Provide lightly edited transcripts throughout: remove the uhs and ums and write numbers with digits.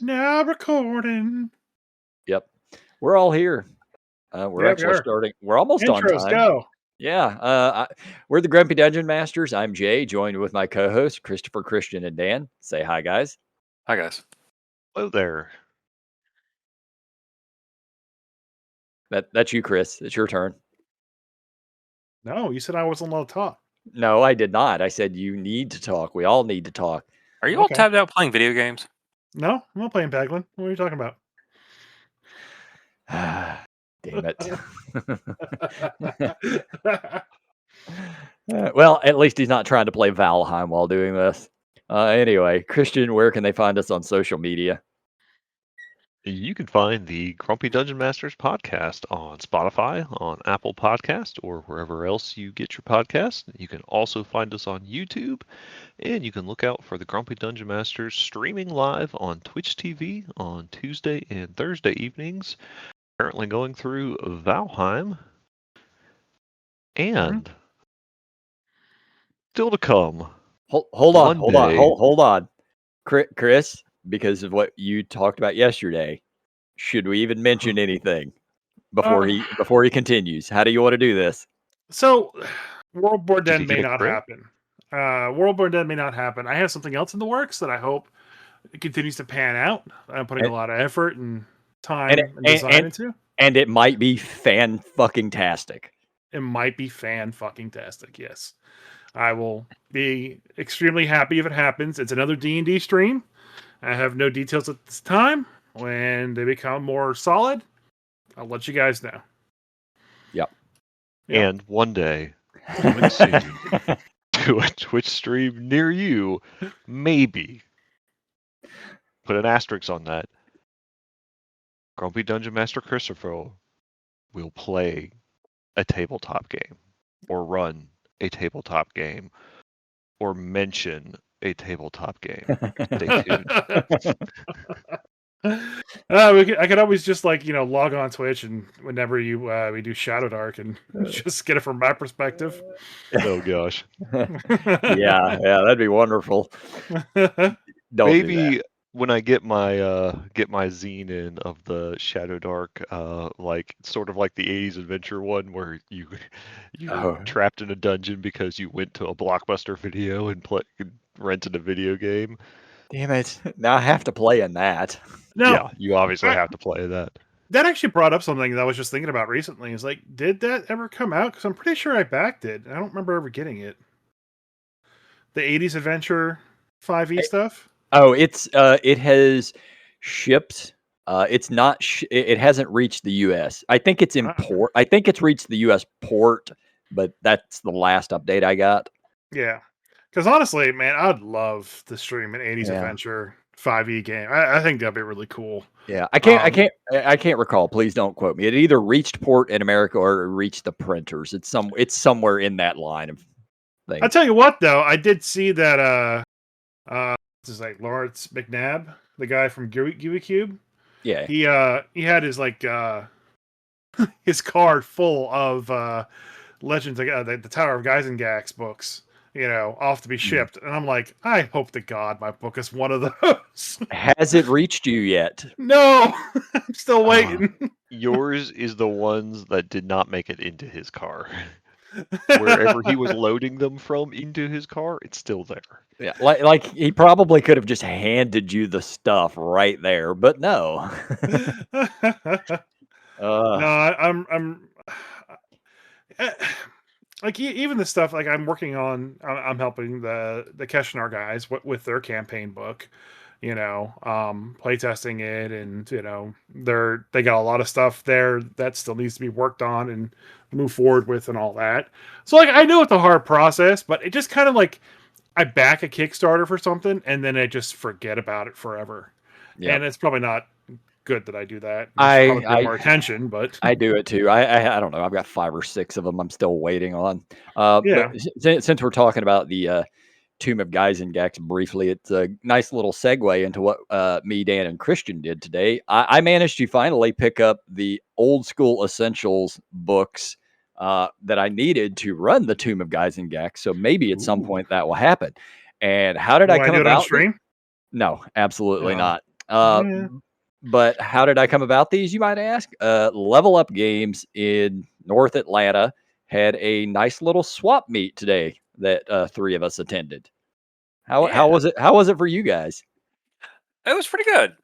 Now recording. Yep. We're all here. We're Yeah, we actually are. starting. We're almost on Intros, time. go. Yeah. We're the Grumpy Dungeon Masters. I'm Jay, joined with my co-hosts, Christopher, Kristian, and Dan. Say hi, guys. Hi, guys. Hello there. That's you, Chris. It's your turn. No, you said I wasn't allowed to talk. No, I did not. I said you need to talk. We all need to talk. Are you all tabbed out playing video games? No, I'm not playing Paglin. What are you talking about? Damn it. Well, at least he's not trying to play Valheim while doing this. Anyway, Kristian, where can they find us on social media? You can find the Grumpy Dungeon Masters podcast on Spotify, on Apple Podcast, or wherever else you get your podcast. You can also find us on YouTube, and you can look out for the Grumpy Dungeon Masters streaming live on Twitch TV on Tuesday and Thursday evenings. Currently going through Valheim, and still to come. Hold on. Chris, because of what you talked about yesterday, should we even mention anything before he continues? How do you want to do this? So, World War Did Den he may get a not crit? happen. World War Den may not happen. I have something else in the works that I hope it continues to pan out. I'm putting a lot of effort and time and design into. And it might be fan-fucking-tastic. It might be fan-fucking-tastic, yes. I will be extremely happy if it happens. It's another D&D stream. I have no details at this time. When they become more solid, I'll let you guys know. Yep. And one day, coming soon to a Twitch stream near you, maybe. Put an asterisk on that. Grumpy Dungeon Master Christopher will play a tabletop game, or run a tabletop game, or mention a tabletop game. Stay tuned. I could always just log on Twitch and whenever we do Shadow Dark and just get it from my perspective. Oh gosh. yeah, that'd be wonderful. Maybe when I get my zine in of the Shadow Dark, like sort of like the 80s adventure one where you trapped in a dungeon because you went to a Blockbuster video and rented a video game. Damn it. Now I have to play in that. No, yeah, you obviously have to play that. That actually brought up something that I was just thinking about recently. It's like, did that ever come out? Because I'm pretty sure I backed it. I don't remember ever getting it. The 80s adventure 5e stuff? Oh, it has shipped. It's not. It hasn't reached the U.S. I think it's in port. I think it's reached the U.S. port, but that's the last update I got. Yeah, because honestly, man, I'd love to stream an 80s adventure 5e game. I think that'd be really cool. Yeah, I can't recall. Please don't quote me. It either reached port in America or it reached the printers. It's somewhere in that line of things. I'll tell you what, though, I did see that. This is like Lawrence McNabb, the guy from Gooey Cube. Yeah, he had his his card full of Legends, the Tower of Geisengax books, off to be shipped. And I'm like, I hope to God my book is one of those. Has it reached you yet? No, I'm still waiting. Yours is the ones that did not make it into his car. Wherever he was loading them from into his car, it's still there. Yeah, like he probably could have just handed you the stuff right there, but no. No, I'm like even the stuff like I'm working on. I'm helping the Keshinar guys with their campaign book. Playtesting it, and they got a lot of stuff there that still needs to be worked on and move forward with and all that. So like I know it's a hard process, but it just kind of like I back a Kickstarter for something and then I just forget about it forever. Yep. And it's probably not good that I do that. I get more attention, but I do it too. I don't know. I've got 5 or 6 of them I'm still waiting on. But since we're talking about the Tomb of Geisengax briefly, it's a nice little segue into what me, Dan, and Kristian did today. I managed to finally pick up the old school essentials books that I needed to run the Tomb of Geisengax. So maybe at some point that will happen. And how did I come about? Stream? No, absolutely not. But how did I come about these, you might ask? Level Up Games in North Atlanta had a nice little swap meet today that 3 of us attended. How was it? How was it for you guys? It was pretty good.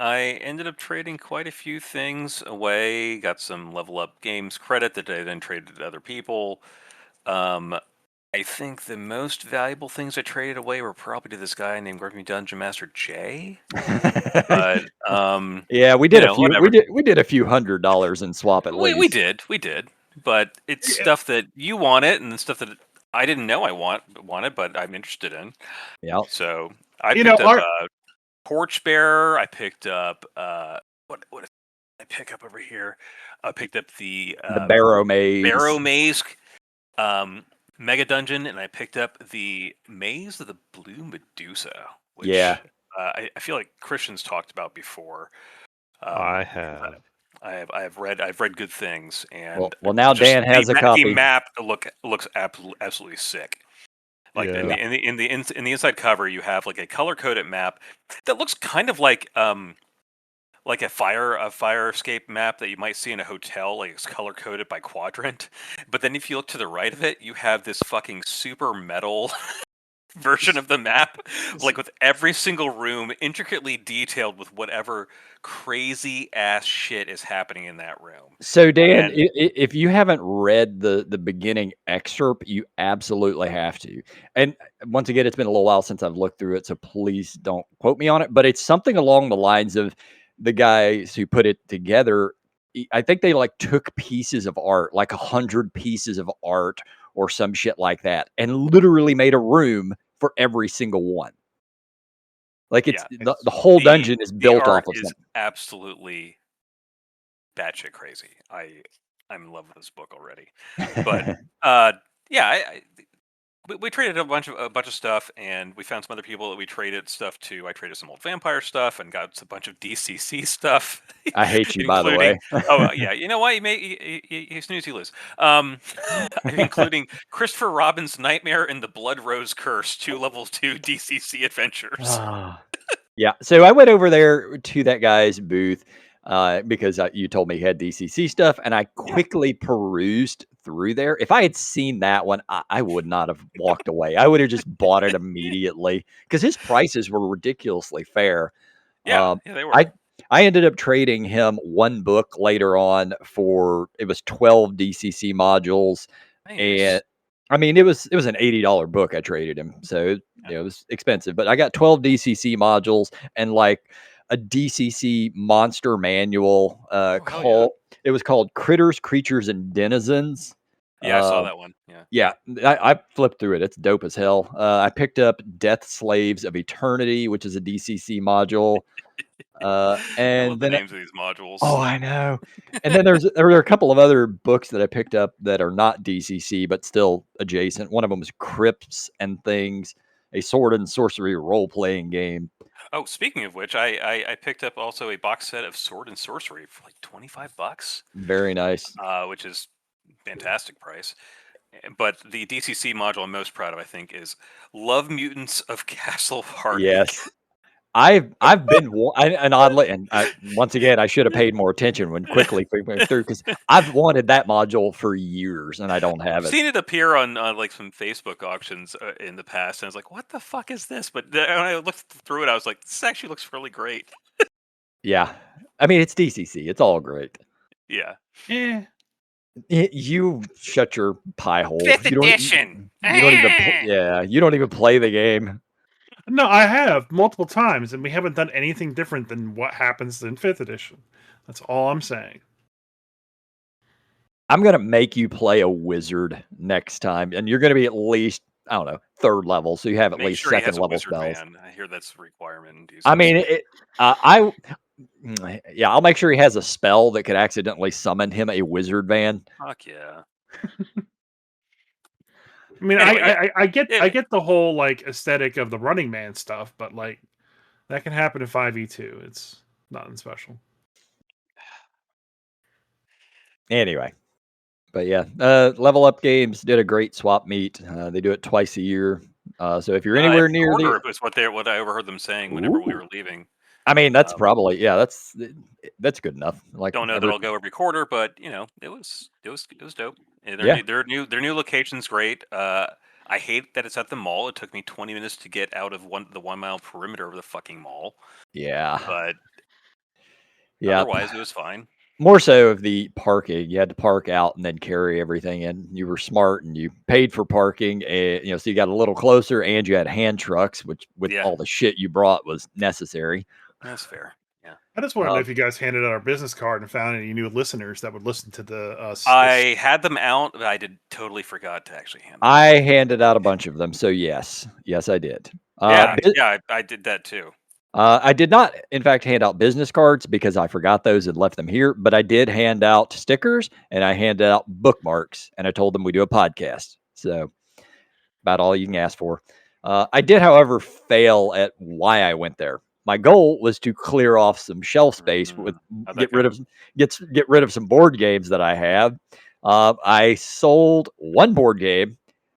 I ended up trading quite a few things away. Got some Level Up Games credit that I then traded to other people. I think the most valuable things I traded away were probably to this guy named Grumpy Dungeon Master Jay. But yeah, we did a few. whatever. We did a few $100s in swap at least. We did. But it's stuff that you wanted and the stuff that I didn't know I wanted, but I'm interested in. Yeah. So I picked up Porch Bearer. I picked up what did I pick up over here? I picked up the Barrow Maze. Barrow Maze. Mega Dungeon, and I picked up the Maze of the Blue Medusa, which I feel like Kristian's talked about before. I have. I've read good things, and well now Dan has a copy. The map looks absolutely sick. Like in the inside cover, you have like a color coded map that looks kind of like a fire escape map that you might see in a hotel, like it's color coded by quadrant. But then if you look to the right of it, you have this fucking super metal version of the map, like with every single room intricately detailed with whatever crazy ass shit is happening in that room. So Dan, if you haven't read the beginning excerpt, you absolutely have to. And once again, it's been a little while since I've looked through it, so please don't quote me on it. But it's something along the lines of the guys who put it together. I think they like took pieces of art, like 100 pieces of art or some shit like that, and literally made a room for every single one. Like it's the whole dungeon is built off of something. Absolutely batshit crazy. I'm in love with this book already. But we traded a bunch of stuff, and we found some other people that we traded stuff to. I traded some old vampire stuff and got a bunch of DCC stuff. I hate you, by the way. Yeah, you know what? You snooze, you lose. Including Christopher Robin's Nightmare and the Blood Rose Curse, 2 level 2 DCC adventures. Yeah, so I went over there to that guy's booth because you told me he had DCC stuff, and I quickly perused through there. If I had seen that one, I would not have walked away. I would have just bought it immediately because his prices were ridiculously fair. Yeah, they were. I ended up trading him 1 book later on for, it was 12 DCC modules. Nice. And I mean, it was an $80 book I traded him. So it was expensive, but I got 12 DCC modules and like a DCC monster manual it was called Critters, Creatures, and Denizens. Yeah, I saw that one. Yeah, I flipped through it. It's dope as hell. I picked up Death Slaves of Eternity, which is a DCC module. And I love the names of these modules. Oh, I know. And then there are a couple of other books that I picked up that are not DCC but still adjacent. One of them was Crypts and Things, a sword and sorcery role-playing game. Oh, speaking of which, I picked up also a box set of Sword and Sorcery for like $25. Very nice. Which is fantastic price. But the DCC module I'm most proud of, I think, is Love Mutants of Castle Heartache. Yes. I've been and oddly, and once again, I should have paid more attention when quickly we went through because I've wanted that module for years and I don't have it. I've seen it appear on like some Facebook auctions in the past, and I was like, "What the fuck is this?" But when I looked through it, I was like, "This actually looks really great." Yeah, I mean it's DCC, it's all great. Yeah. You shut your pie hole. 5th edition. You don't even play the game. No, I have multiple times, and we haven't done anything different than what happens in 5th edition. That's all I'm saying. I'm going to make you play a wizard next time, and you're going to be at least, I don't know, 3rd level, so you have at least 2nd level spells. I hear that's a requirement. I mean, I'll make sure he has a spell that could accidentally summon him a wizard van. Fuck yeah. I mean, anyway, I get the whole like aesthetic of the Running Man stuff, but like that can happen in 5e2. It's nothing special. Anyway, but yeah, Level Up Games did a great swap meet. They do it twice a year. So if you're anywhere near the, it's what I overheard them saying whenever we were leaving. I mean, that's probably that's good enough. Like, don't know that I'll go every quarter, but it was dope. And Yeah. their new location's great. I hate that it's at the mall. It took me 20 minutes to get out of the 1 mile perimeter of the fucking mall. Yeah. But Yeah. otherwise, it was fine. More so of the parking. You had to park out and then carry everything in. You were smart and you paid for parking, and so you got a little closer, and you had hand trucks, which with all the shit you brought was necessary. That's fair. Yeah. I just want to know if you guys handed out our business card and found any new listeners that would listen to us. I had them out, but I totally forgot to actually hand them. I handed out a bunch of them, so yes, I did. I did that too. I did not, in fact, hand out business cards because I forgot those and left them here. But I did hand out stickers and I handed out bookmarks, and I told them we do a podcast. So about all you can ask for. I did, however, fail at why I went there. My goal was to clear off some shelf space get rid of some board games that I have. I sold one board game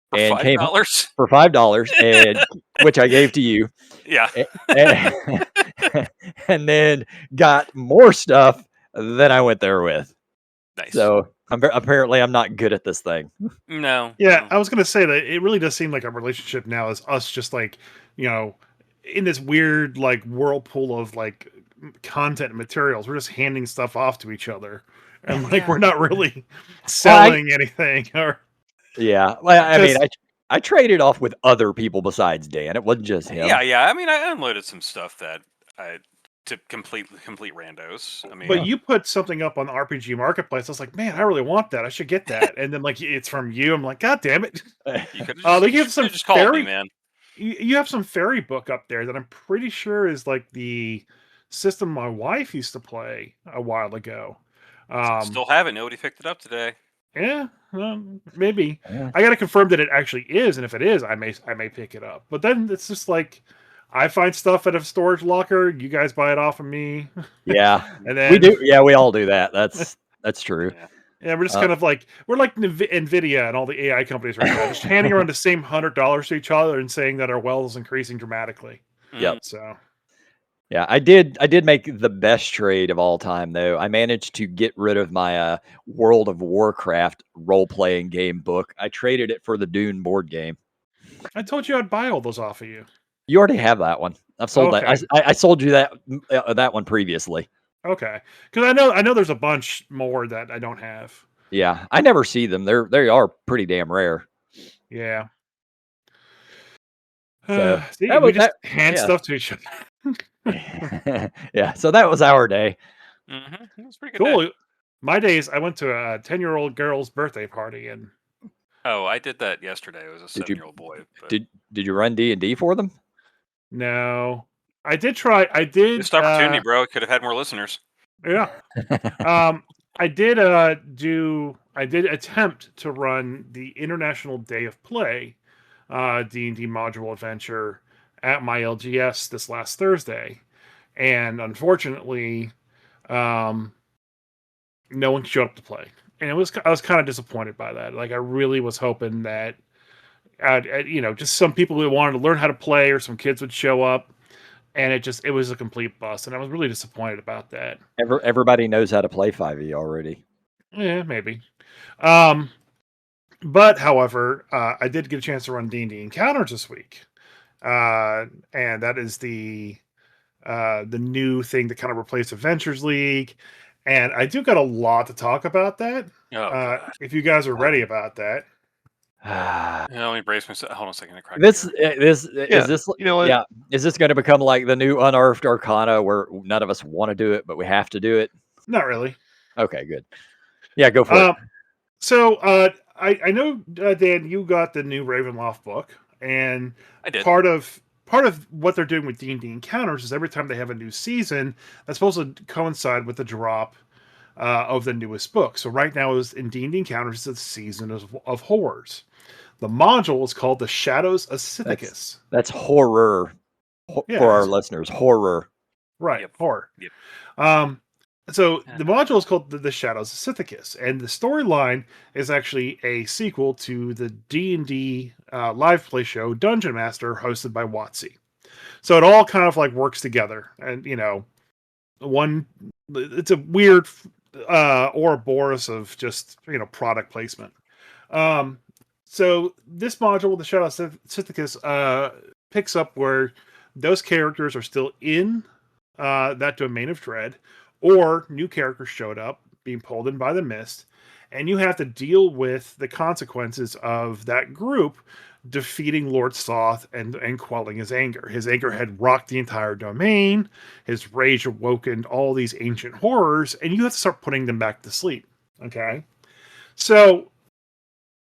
for and $5 for $5, and which I gave to you. Yeah, and then got more stuff than I went there with. Nice. So apparently, I'm not good at this thing. No. Yeah, I was gonna say that it really does seem like our relationship now is us just like in this weird like whirlpool of like content and materials. We're just handing stuff off to each other, and like we're not really selling anything. Or well, I mean, I traded off with other people besides Dan. It wasn't just him. Yeah. I mean, I unloaded some stuff that to complete randos. I mean, but you put something up on the RPG Marketplace. I was like, man, I really want that. I should get that. And then like it's from you. I'm like, God damn it! You could just called me, man. You have some fairy book up there that I'm pretty sure is like the system my wife used to play a while ago. Still have it. Nobody picked it up today. Yeah, maybe. Yeah. I got to confirm that it actually is, and if it is, I may pick it up. But then it's just like I find stuff at a storage locker. You guys buy it off of me. Yeah, and then we do. Yeah, we all do that. That's true. Yeah, we're just kind of like we're like Nvidia and all the AI companies right now, just handing around the same $100 to each other and saying that our wealth is increasing dramatically. Yep. So. Yeah, I did make the best trade of all time, though. I managed to get rid of my World of Warcraft role-playing game book. I traded it for the Dune board game. I told you I'd buy all those off of you. You already have that one. I've sold that. I sold you that one previously. Okay, because I know there's a bunch more that I don't have. Yeah, I never see them. They are pretty damn rare. Yeah. So we just hand stuff to each other. Yeah, so that was our day. Mm-hmm. It was pretty good. Cool. Day. My days, I went to a 10-year-old girl's birthday party, and I did that yesterday. It was a 7-year-old boy. But... Did you run D&D for them? No, I did try. I did. Missed opportunity, bro. Could have had more listeners. Yeah. I did attempt to run the International Day of Play D&D module adventure at my LGS this last Thursday, and unfortunately no one showed up to play, and I was kind of disappointed by that. Like I really was hoping that just some people who wanted to learn how to play or some kids would show up, and it was a complete bust, and I was really disappointed about that. Everybody knows how to play 5e already. Yeah, maybe. But however, I did get a chance to run D&D Encounters this week, and that is the new thing that kind of replaced Adventures League, and I do got a lot to talk about that. If you guys are ready about that. Let me brace myself. Hold on a second. Is this you know what? Yeah, is this going to become like the new Unearthed Arcana where none of us want to do it, but we have to do it? Not really. Okay, good. Yeah, go for it. So I know, Dan, you got the new Ravenloft book, and I did. Part of what they're doing with D&D Encounters is every time they have a new season, that's supposed to coincide with the drop of the newest book. So right now, in D&D Encounters, it's a season of horrors. The module is called The Shadows of Scythicus. That's horror for our listeners. Horror. Right, yep. Horror. Yep. So the module is called The Shadows of Scythicus, and the storyline is actually a sequel to the D&D live play show Dungeon Master, hosted by WotC. So it all kind of like works together. And, it's a weird Ouroboros of just, product placement. So this module, the Shadow Sithicus, picks up where those characters are still in that domain of dread, or new characters showed up, being pulled in by the mist, and you have to deal with the consequences of that group defeating Lord Soth and quelling his anger. His anger had rocked the entire domain. His rage awoken all these ancient horrors, and you have to start putting them back to sleep. Okay? So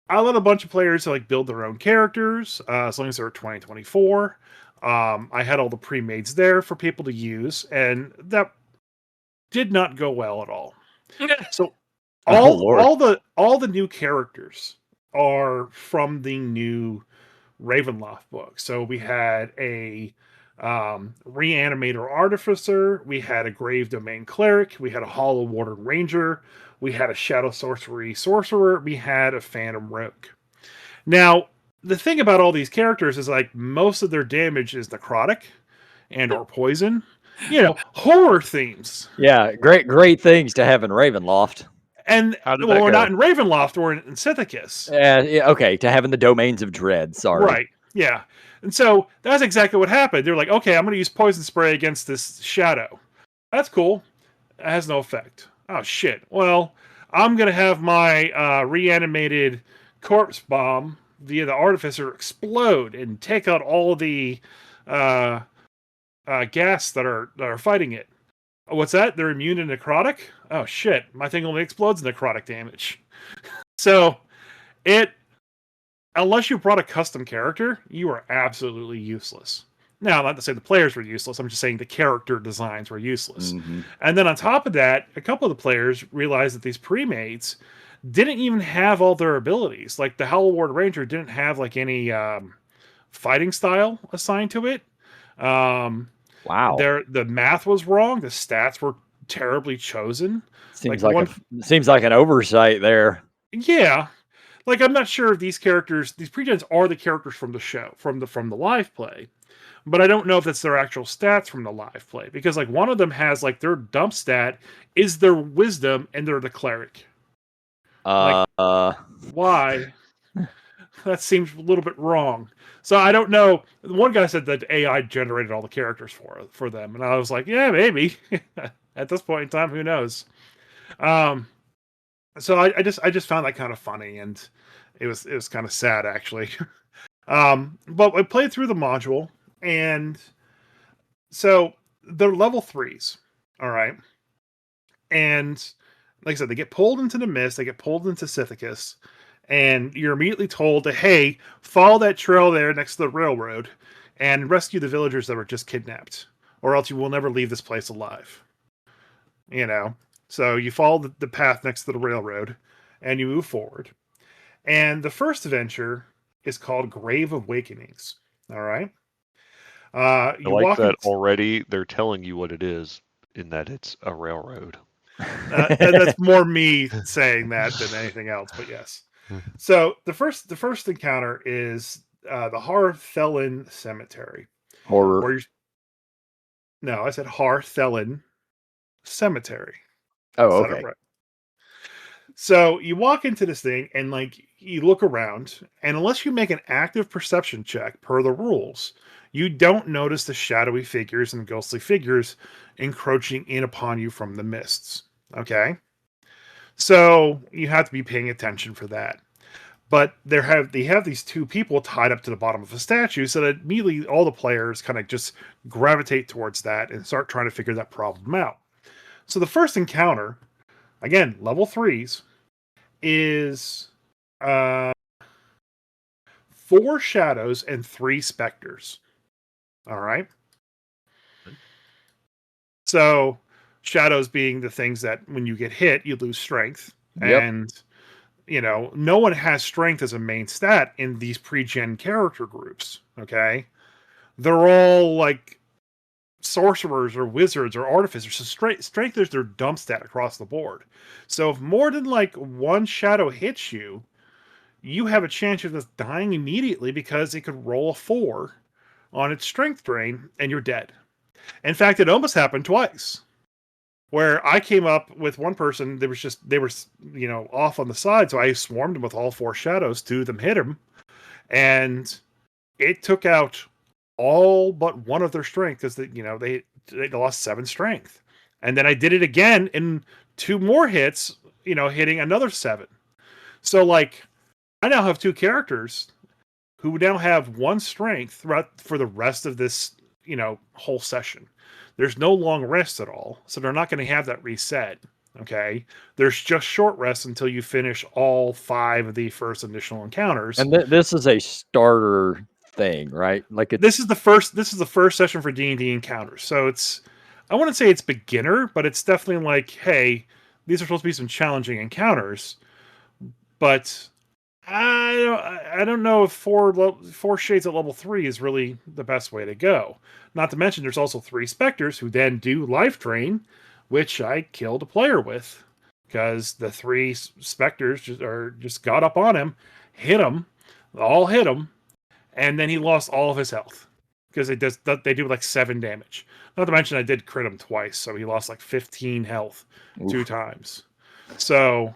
I let a bunch of players like build their own characters, as long as they were 2024. I had all the pre-mades there for people to use, and that did not go well at all. So all the new characters are from the new Ravenloft book. So we had a reanimator artificer, we had a grave domain cleric, we had a hollow warden ranger, we had a shadow sorcery sorcerer, we had a phantom rogue. Now, the thing about all these characters is like most of their damage is necrotic and or poison. Horror themes. Yeah, great things to have in Ravenloft. And we're not in Ravenloft, we're in Sithicus. Yeah, okay, to have in the domains of dread. Sorry. Right. Yeah. And so that's exactly what happened. They're like, okay, I'm going to use poison spray against this shadow. That's cool. It has no effect. Oh, shit. Well, I'm going to have my reanimated corpse bomb via the artificer explode and take out all the gas that are fighting it. What's that? They're immune to necrotic? Oh, shit. My thing only explodes necrotic damage. So, unless you brought a custom character, you are absolutely useless. Now, not to say the players were useless, I'm just saying the character designs were useless. Mm-hmm. And then on top of that, a couple of the players realized that these pre-mates didn't even have all their abilities. Like the Hollow Warden Ranger didn't have like any fighting style assigned to it. Wow. The math was wrong. The stats were terribly chosen. Seems like an oversight there. Yeah. Like, I'm not sure if these pre-gens are the characters from the show, from the live play. But I don't know if that's their actual stats from the live play. Because, like, one of them has, like, their dump stat is their wisdom, and they're the cleric. Why? That seems a little bit wrong. So I don't know. One guy said that AI generated all the characters for them. And I was like, yeah, maybe. At this point in time, who knows? So I just found that kind of funny, and it was kind of sad actually. But I played through the module, and so they're level 3s, all right. And like I said, they get pulled into the mist, they get pulled into Sithicus, and you're immediately told to, hey, follow that trail there next to the railroad and rescue the villagers that were just kidnapped, or else you will never leave this place alive. So you follow the path next to the railroad, and you move forward. And the first adventure is called Grave Awakenings. All right. I like that already. They're telling you what it is, in that it's a railroad. That's more me saying that than anything else, but yes. So the first encounter is the Harthelin Cemetery. Horror. No, I said Harthelin Cemetery. Oh, okay. Right. So you walk into this thing and like you look around, and unless you make an active perception check per the rules, you don't notice the shadowy figures and ghostly figures encroaching in upon you from the mists. Okay? So you have to be paying attention for that. But they have these two people tied up to the bottom of a statue, so that immediately all the players kind of just gravitate towards that and start trying to figure that problem out. So the first encounter, again, level 3s, is 4 shadows and 3 specters. All right. So shadows being the things that when you get hit, you lose strength. Yep. And, no one has strength as a main stat in these pre-gen character groups. Okay. They're all like sorcerers or wizards or artificers. So strength is their dump stat across the board. So if more than like one shadow hits you, you have a chance of just dying immediately because it could roll a 4 on its strength drain, and you're dead. In fact, it almost happened twice, where I came up with one person. They were off on the side, so I swarmed them with all 4 shadows. 2 of them hit him, and it took out all but 1 of their strength because they lost 7 strength. And then I did it again in 2 more hits, hitting another 7. So like, I now have 2 characters who now have 1 strength for the rest of this, whole session. There's no long rest at all, so they're not going to have that reset. Okay, there's just short rest until you finish all 5 of the first initial encounters. And this is a starter thing, right? Like this is the first session for D&D encounters. So I wouldn't say it's beginner, but it's definitely like, hey, these are supposed to be some challenging encounters. But I don't know if 4 shades at level 3 is really the best way to go. Not to mention, there's also 3 specters who then do life drain, which I killed a player with because the 3 specters just got up on him, all hit him, and then he lost all of his health because they do like 7 damage. Not to mention, I did crit him twice, so he lost like 15 health. Oof. 2 times. So,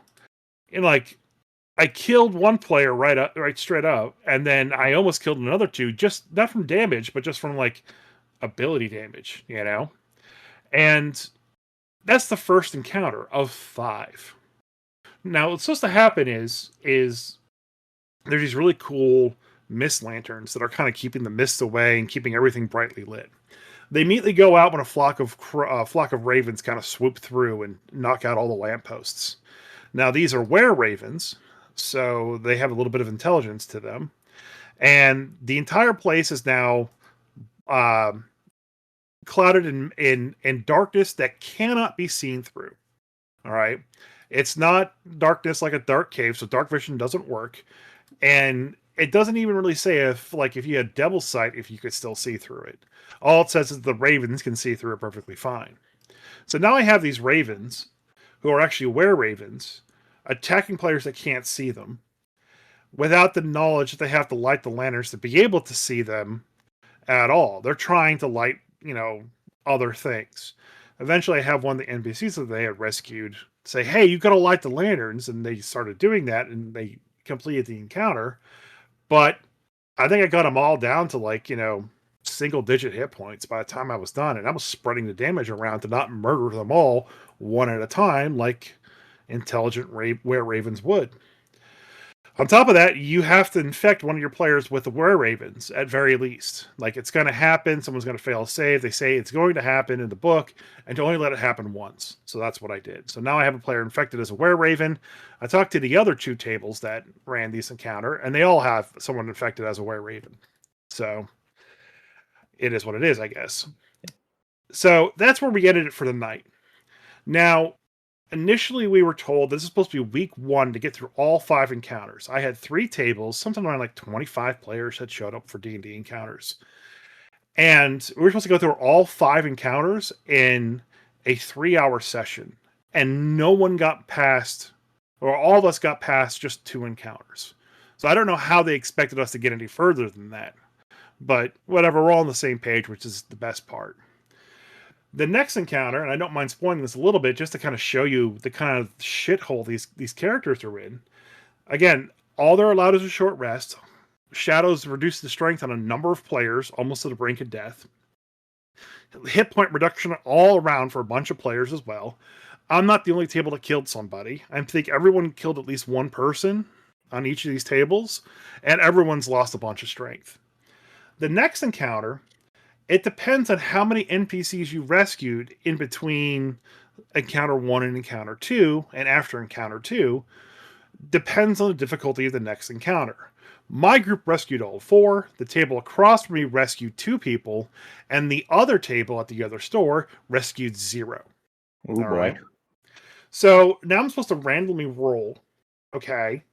I killed 1 player right straight up, and then I almost killed another 2, just not from damage, but just from like ability damage, And that's the first encounter of 5. Now, what's supposed to happen is there's these really cool mist lanterns that are kind of keeping the mist away and keeping everything brightly lit. They immediately go out when a flock of ravens kind of swoop through and knock out all the lampposts. Now, these are were-ravens, so they have a little bit of intelligence to them. And the entire place is now clouded in darkness that cannot be seen through. All right? It's not darkness like a dark cave, so dark vision doesn't work. And it doesn't even really say if you had devil's sight, if you could still see through it. All it says is the ravens can see through it perfectly fine. So now I have these ravens, who are actually were-ravens, attacking players that can't see them, without the knowledge that they have to light the lanterns to be able to see them at all. They're trying to light, other things. Eventually, I have one of the NPCs that they had rescued say, hey, you got to light the lanterns, and they started doing that, and they completed the encounter. But I think I got them all down to single-digit hit points by the time I was done, and I was spreading the damage around to not murder them all one at a time like intelligent were-ravens would. On top of that, you have to infect one of your players with the were-ravens at very least. Like, it's going to happen. Someone's going to fail a save. They say it's going to happen in the book, and to only let it happen once. So that's what I did. So now I have a player infected as a were-raven. I talked to the other 2 tables that ran this encounter, and they all have someone infected as a were-raven. So it is what it is, I guess. So that's where we ended it for the night. Now, initially, we were told this is supposed to be week 1 to get through all 5 encounters. I had 3 tables. Something around like 25 players had showed up for D&D encounters. And we were supposed to go through all 5 encounters in a 3-hour session. And no one got past, or all of us got past just 2 encounters. So I don't know how they expected us to get any further than that. But whatever, we're all on the same page, which is the best part. The next encounter, and I don't mind spoiling this a little bit just to kind of show you the kind of shithole these characters are in. Again, all they're allowed is a short rest. Shadows reduce the strength on a number of players, almost to the brink of death. Hit point reduction all around for a bunch of players as well. I'm not the only table that killed somebody. I think everyone killed at least 1 person on each of these tables, and everyone's lost a bunch of strength. The next encounter, it depends on how many NPCs you rescued in between encounter 1 and encounter 2, and after encounter 2, depends on the difficulty of the next encounter. My group rescued all 4, the table across from me rescued 2 people, and the other table at the other store rescued 0. Oh boy. Right? So now I'm supposed to randomly roll, okay?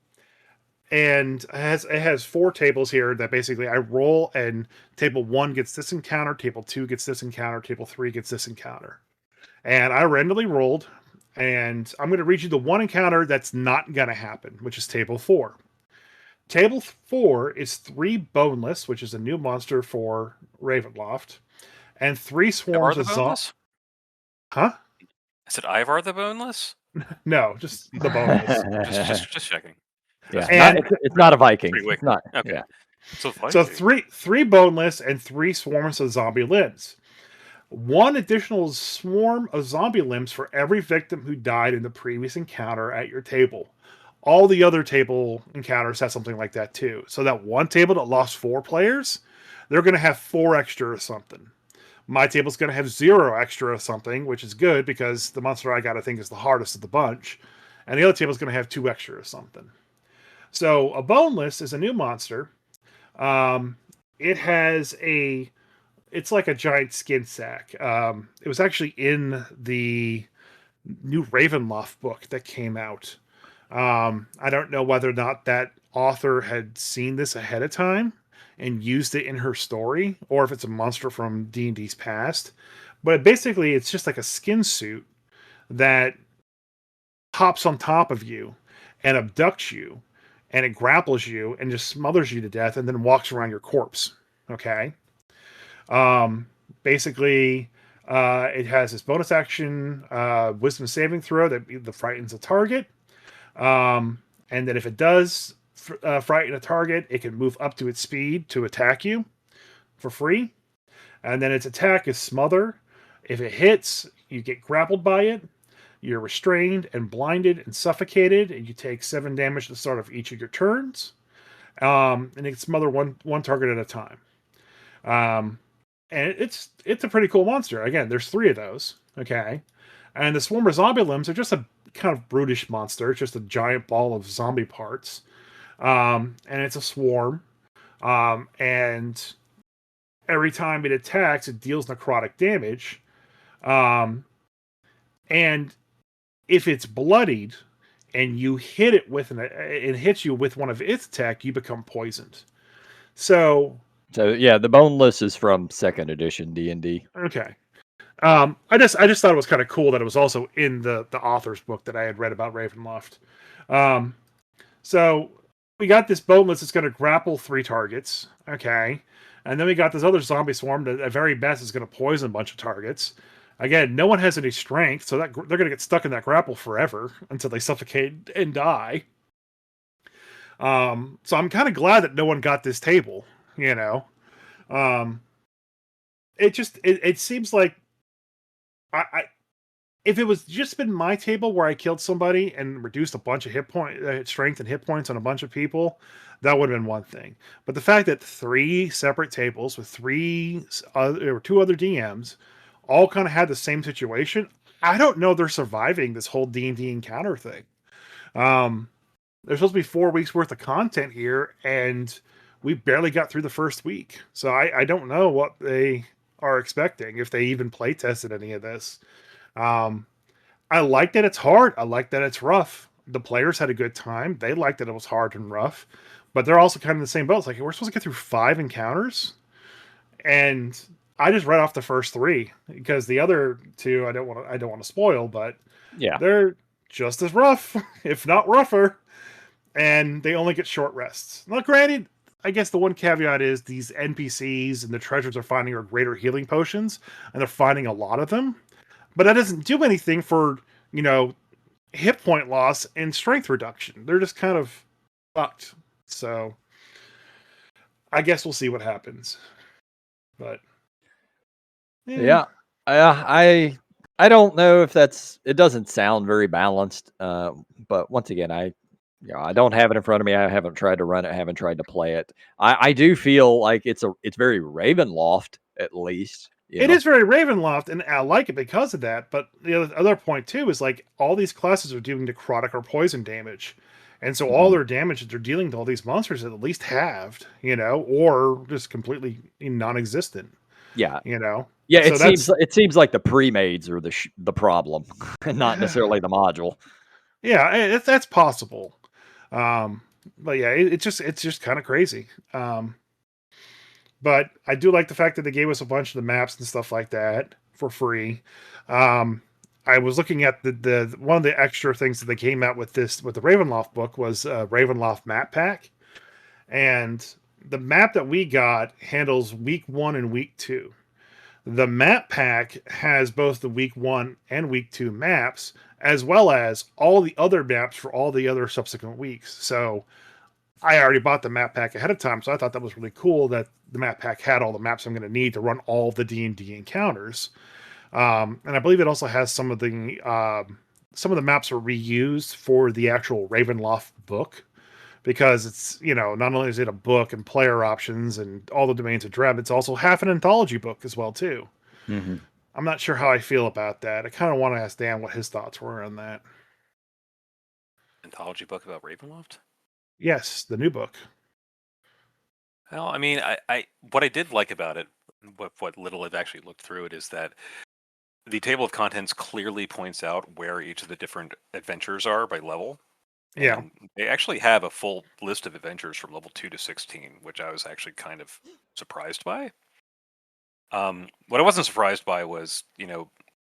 And it has 4 tables here that basically I roll, and table 1 gets this encounter, table 2 gets this encounter, table 3 gets this encounter. And I randomly rolled, and I'm going to read you the one encounter that's not going to happen, which is table 4. Table 4 is 3 boneless, which is a new monster for Ravenloft, and 3 swarms Ivar of the boneless? Huh? I said Ivar the boneless? No, just the boneless. Just checking. Yeah, And it's not a Viking. Pretty It's not. Okay. Yeah. So so Viking. three boneless and 3 swarms of zombie limbs. 1 additional swarm of zombie limbs for every victim who died in the previous encounter at your table. All the other table encounters have something like that too. So that one table that lost 4 players, they're going to have 4 extra or something. My table's going to have 0 extra or something, which is good because the monster I got, I think, is the hardest of the bunch. And the other table's going to have 2 extra or something. So a boneless is a new monster. It has it's like a giant skin sack. It was actually in the new Ravenloft book that came out. I don't know whether or not that author had seen this ahead of time and used it in her story, or if it's a monster from D&D's past. But basically, it's just like a skin suit that hops on top of you and abducts you, and it grapples you and just smothers you to death and then walks around your corpse. Okay? Basically, it has this bonus action, wisdom saving throw that frightens a target. And then if it does frighten a target, it can move up to its speed to attack you for free. And then its attack is smother. If it hits, you get grappled by it. You're restrained and blinded and suffocated, and you take 7 damage at the start of each of your turns. And it can smother one target at a time. And it's a pretty cool monster. Again, there's 3 of those. Okay. And the swarm of zombie limbs are just a kind of brutish monster. It's just a giant ball of zombie parts. And it's a swarm. And every time it attacks, it deals necrotic damage. And if it's bloodied and you hit it it hits you with one of its attack, you become poisoned. So yeah, the boneless is from 2nd edition D&D. Okay. I just thought it was kind of cool that it was also in the author's book that I had read about Ravenloft. So we got this boneless that's going to grapple 3 targets. Okay. And then we got this other zombie swarm that at very best is going to poison a bunch of targets. Again, no one has any strength, so that they're going to get stuck in that grapple forever until they suffocate and die. So I'm kind of glad that no one got this table, you know. It seems like if it was just been my table where I killed somebody and reduced a bunch of strength and hit points on a bunch of people, that would have been one thing. But the fact that 3 separate tables with 2 other DMs all kind of had the same situation, I don't know they're surviving this whole D&D encounter thing. There's supposed to be 4 weeks worth of content here, and we barely got through the first week. So I don't know what they are expecting, if they even play tested any of this. I like that it's hard. I like that it's rough. The players had a good time. They liked that it was hard and rough, but they're also kind of in the same boat. It's like, we're supposed to get through 5 encounters, and I just read off the first 3 because the other 2 I don't want to spoil, but yeah, they're just as rough, if not rougher, and they only get short rests. Now, granted, I guess the one caveat is these NPCs and the treasures they're finding are greater healing potions, and they're finding a lot of them. But that doesn't do anything for, hit point loss and strength reduction. They're just kind of fucked. So I guess we'll see what happens. But yeah, I don't know if it doesn't sound very balanced. But once again, I don't have it in front of me. I haven't tried to run it. I haven't tried to play it. I do feel like it's very Ravenloft, at least. It is very Ravenloft, and I like it because of that. But the other point too is like all these classes are doing necrotic or poison damage, and so all their damage that they're dealing to all these monsters is at least halved, or just completely non-existent. Yeah, Yeah, so it seems like the pre-mades are the problem, and not necessarily the module. Yeah, that's possible. But yeah, it's just kind of crazy. But I do like the fact that they gave us a bunch of the maps and stuff like that for free. I was looking at the one of the extra things that they came out with the Ravenloft book was Ravenloft map pack. And the map that we got handles week 1 and week 2. The map pack has both the week 1 and week 2 maps, as well as all the other maps for all the other subsequent weeks. So I already bought the map pack ahead of time, so I thought that was really cool that the map pack had all the maps I'm going to need to run all of the D&D encounters. And I believe it also has some of the maps are reused for the actual Ravenloft book, because it's, not only is it a book and player options and all the domains of Dreb, it's also half an anthology book as well too. Mm-hmm. I'm not sure how I feel about that. I kind of want to ask Dan what his thoughts were on that. Anthology book about Ravenloft? Yes, the new book. Well, I mean, I what I did like about it, what little I've actually looked through it, is that the table of contents clearly points out where each of the different adventures are by level. Yeah. And they actually have a full list of adventures from level 2 to 16, which I was actually kind of surprised by. What I wasn't surprised by was,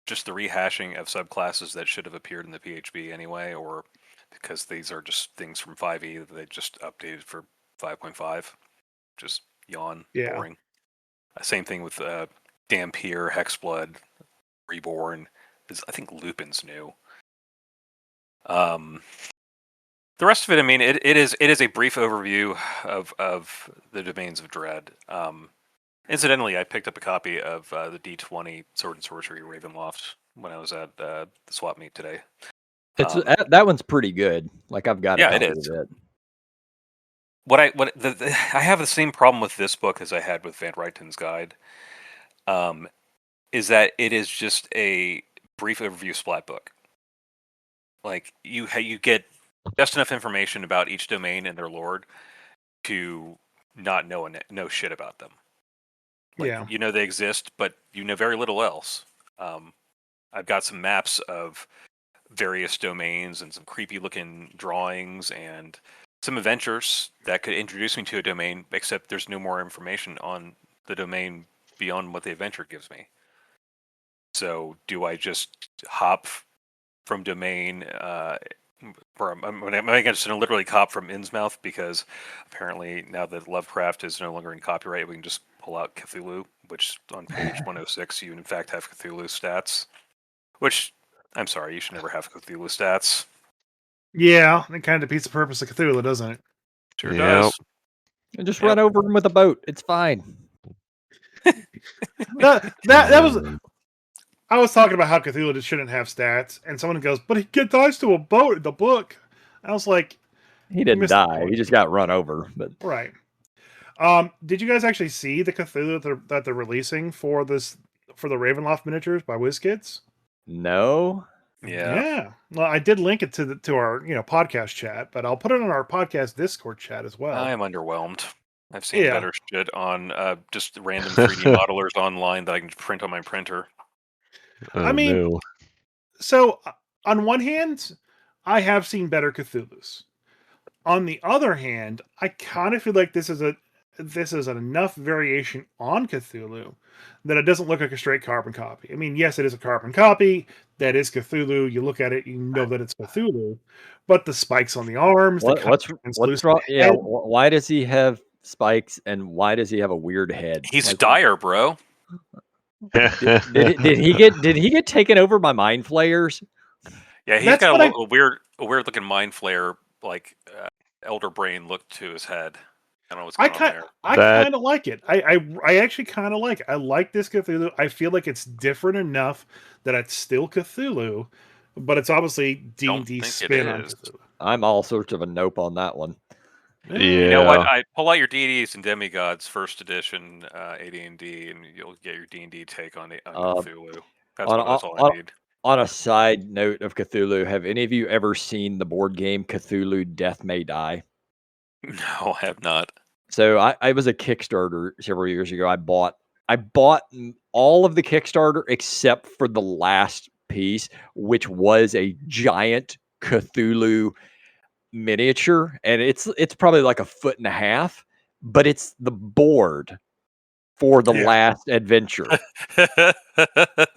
just the rehashing of subclasses that should have appeared in the PHB anyway, or because these are just things from 5e that they just updated for 5.5. Just yawn, boring. Same thing with Dampier, Hexblood, Reborn. I think Lupin's new. The rest of it, I mean, it is a brief overview of the domains of Dread. Incidentally, I picked up a copy of the D20 Sword and Sorcery Ravenloft when I was at the swap meet today. It's that one's pretty good. Like, I've got a copy of it. I have the same problem with this book as I had with Van Ryten's guide. Is that it is just a brief overview splat book. Like, you get just enough information about each domain and their lord to not know shit about them. Like, you know they exist, but you know very little else. I've got some maps of various domains and some creepy looking drawings and some adventures that could introduce me to a domain, except there's no more information on the domain beyond what the adventure gives me. So do I just hop from domain, am I just going to literally cop from Innsmouth, because apparently now that Lovecraft is no longer in copyright, we can just pull out Cthulhu, which on page 106 you in fact have Cthulhu stats, which, I'm sorry, you should never have Cthulhu stats. Yeah, it kind of defeats the purpose of Cthulhu, doesn't it? Sure does. And just run over him with a boat. It's fine. that was... I was talking about how Cthulhu just shouldn't have stats, and someone goes, but he dies to a boat in the book. I was like... He didn't die. He just got run over. But right. Did you guys actually see the Cthulhu that they're releasing for the Ravenloft miniatures by WizKids? No. Yeah. Well, I did link it to our podcast chat, but I'll put it on our podcast Discord chat as well. I am underwhelmed. I've seen better shit on just random 3D modelers online that I can print on my printer. I mean, so on one hand, I have seen better Cthulhus. On the other hand, I kind of feel like this is enough variation on Cthulhu that it doesn't look like a straight carbon copy. I mean, yes, it is a carbon copy. That is Cthulhu. You look at it, you know that it's Cthulhu. But the spikes on the arms, what's wrong? Yeah, why does he have spikes, and why does he have a weird head? He's a dyer, bro. Did he get taken over by mind flayers? Yeah, he's got a weird looking mind flayer, like elder brain look to his head. I don't know what's going on there. I kind of like it. I actually kind of like it. I like this Cthulhu. I feel like it's different enough that it's still Cthulhu, but it's obviously D&D spin on Cthulhu. I'm all sorts of a nope on that one. Yeah. You know what? I pull out your deities and demigods first edition AD&D, and you'll get your D&D take on Cthulhu. That's all I need. On a side note of Cthulhu, have any of you ever seen the board game Cthulhu Death May Die? No, I have not. So I was a Kickstarter several years ago. I bought all of the Kickstarter except for the last piece, which was a giant Cthulhu miniature, and it's probably like 1.5 feet, but it's the board for the last adventure.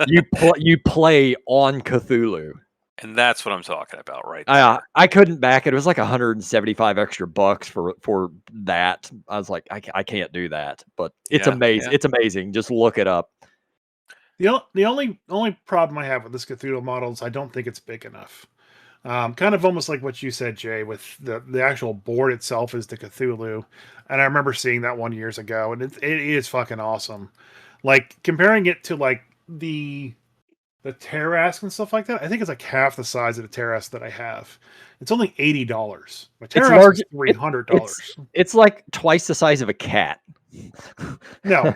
You play on Cthulhu. And that's what I'm talking about right there. I couldn't back it. It was like 175 extra bucks for that. I was like, I can't do that. But it's amazing. It's amazing. Just look it up. The only problem I have with this Cthulhu model is I don't think it's big enough. Kind of almost like what you said, Jay, with the actual board itself is the Cthulhu. And I remember seeing that one years ago, and it is fucking awesome. Like, comparing it to, like, the Terrask and stuff like that, I think it's like half the size of the Terrask that I have. It's only $80. My Terrask is $300. It's like twice the size of a cat. No.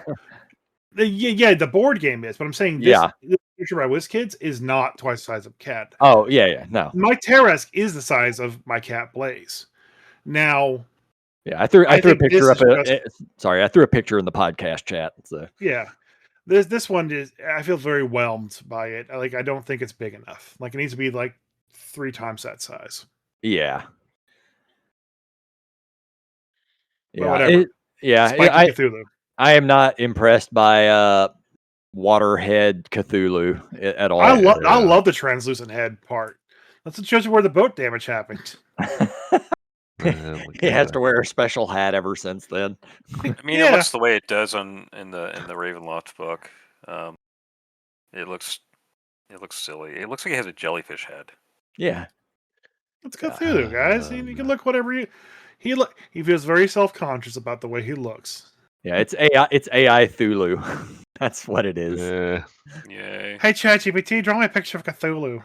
Yeah, the board game is, but I'm saying this Future by WizKids is not twice the size of a cat. Oh, yeah, no. My Terrask is the size of my cat Blaze. Now, I threw a picture up. Sorry, I threw a picture in the podcast chat. So yeah, this one is. I feel very whelmed by it. Like, I don't think it's big enough. Like, it needs to be like 3 times that size. Yeah. But whatever. Cthulhu. I am not impressed by Waterhead Cthulhu at all. I love the translucent head part. That's what shows you where the boat damage happened. He has to wear a special hat ever since then. I mean, it looks the way it does in the Ravenloft book. It looks silly. It looks like it has a jellyfish head. Yeah, it's Cthulhu, guys. You can look whatever he feels very self-conscious about the way he looks. Yeah, it's AI Thulu. That's what it is. Yay. Hey, ChatGPT, draw me a picture of Cthulhu.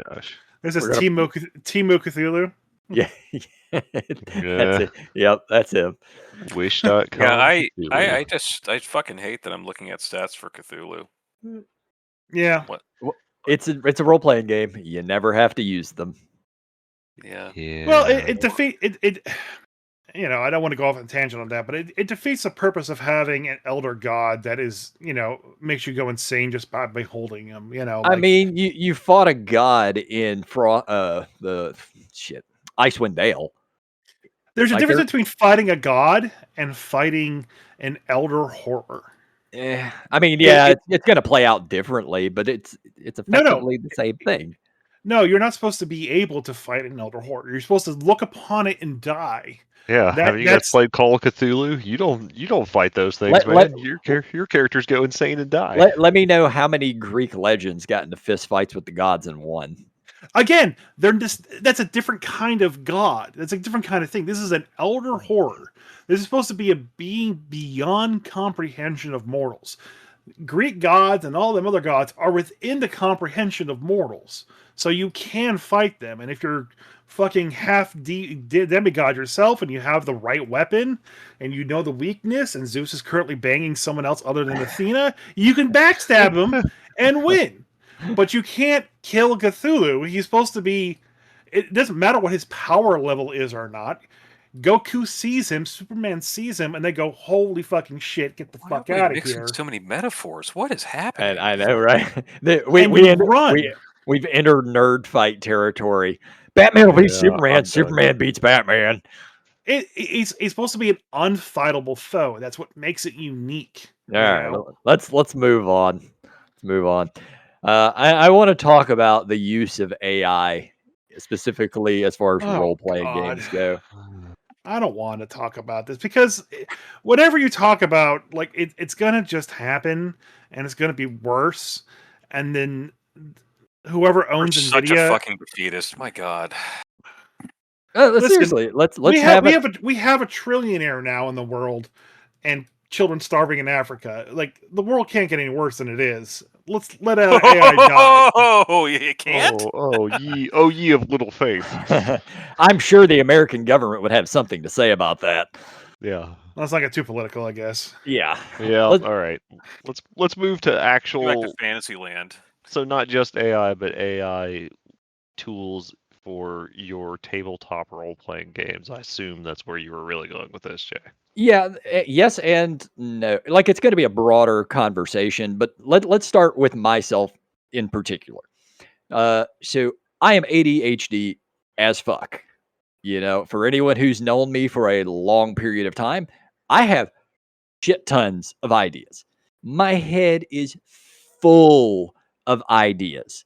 Gosh. There's this Timu Cthulhu. Yeah. That's it. Yep, that's him. Wish.com. Yeah, I fucking hate that I'm looking at stats for Cthulhu. Yeah. What? It's a role-playing game. You never have to use them. Yeah. Well, it defeats it. You know, I don't want to go off on a tangent on that, but it defeats the purpose of having an elder god that is, makes you go insane just by holding him. I mean, you fought a god in Icewind Dale. There's a difference between fighting a god and fighting an elder horror. I mean, it's going to play out differently, but it's effectively the same thing. No, you're not supposed to be able to fight an elder horror. You're supposed to look upon it and die. Yeah, have you guys played Call of Cthulhu? You don't fight those things, man. Your characters go insane and die. Let me know how many Greek legends got into fist fights with the gods and won. Again, that's a different kind of god. That's a different kind of thing. This is an elder horror. This is supposed to be a being beyond comprehension of mortals. Greek gods and all them other gods are within the comprehension of mortals. So you can fight them. And if you're fucking half demigod yourself and you have the right weapon and you know the weakness and Zeus is currently banging someone else other than Athena, you can backstab him and win. But you can't kill Cthulhu. He's supposed to be... It doesn't matter what his power level is or not. Goku sees him, Superman sees him, and they go, holy fucking shit, get the fuck out of here. So many metaphors. What is happening? I know, right? We've entered nerd fight territory. Batman will beat Superman. Superman beats Batman. He's supposed to be an unfightable foe. That's what makes it unique. All right, let's move on. Let's move on. I want to talk about the use of AI, specifically as far as role-playing games go. I don't want to talk about this because whatever you talk about, like it's gonna just happen and it's gonna be worse. And then whoever owns Nvidia, such a fucking defeatist. My God. Seriously, let's we have a trillionaire now in the world, and children starving in Africa. Like, the world can't get any worse than it is. Let's let AI die. Oh, you can't. Ye of little faith. I'm sure the American government would have something to say about that. Yeah, let's not get too political, I guess. Yeah. All right. Let's move to actual back to fantasy land. So not just AI, but AI tools for your tabletop role-playing games. I assume that's where you were really going with this, Jay. Yeah, yes and no. Like, it's going to be a broader conversation, but let's start with myself in particular. So I am ADHD as fuck. For anyone who's known me for a long period of time, I have shit tons of ideas. My head is full of ideas.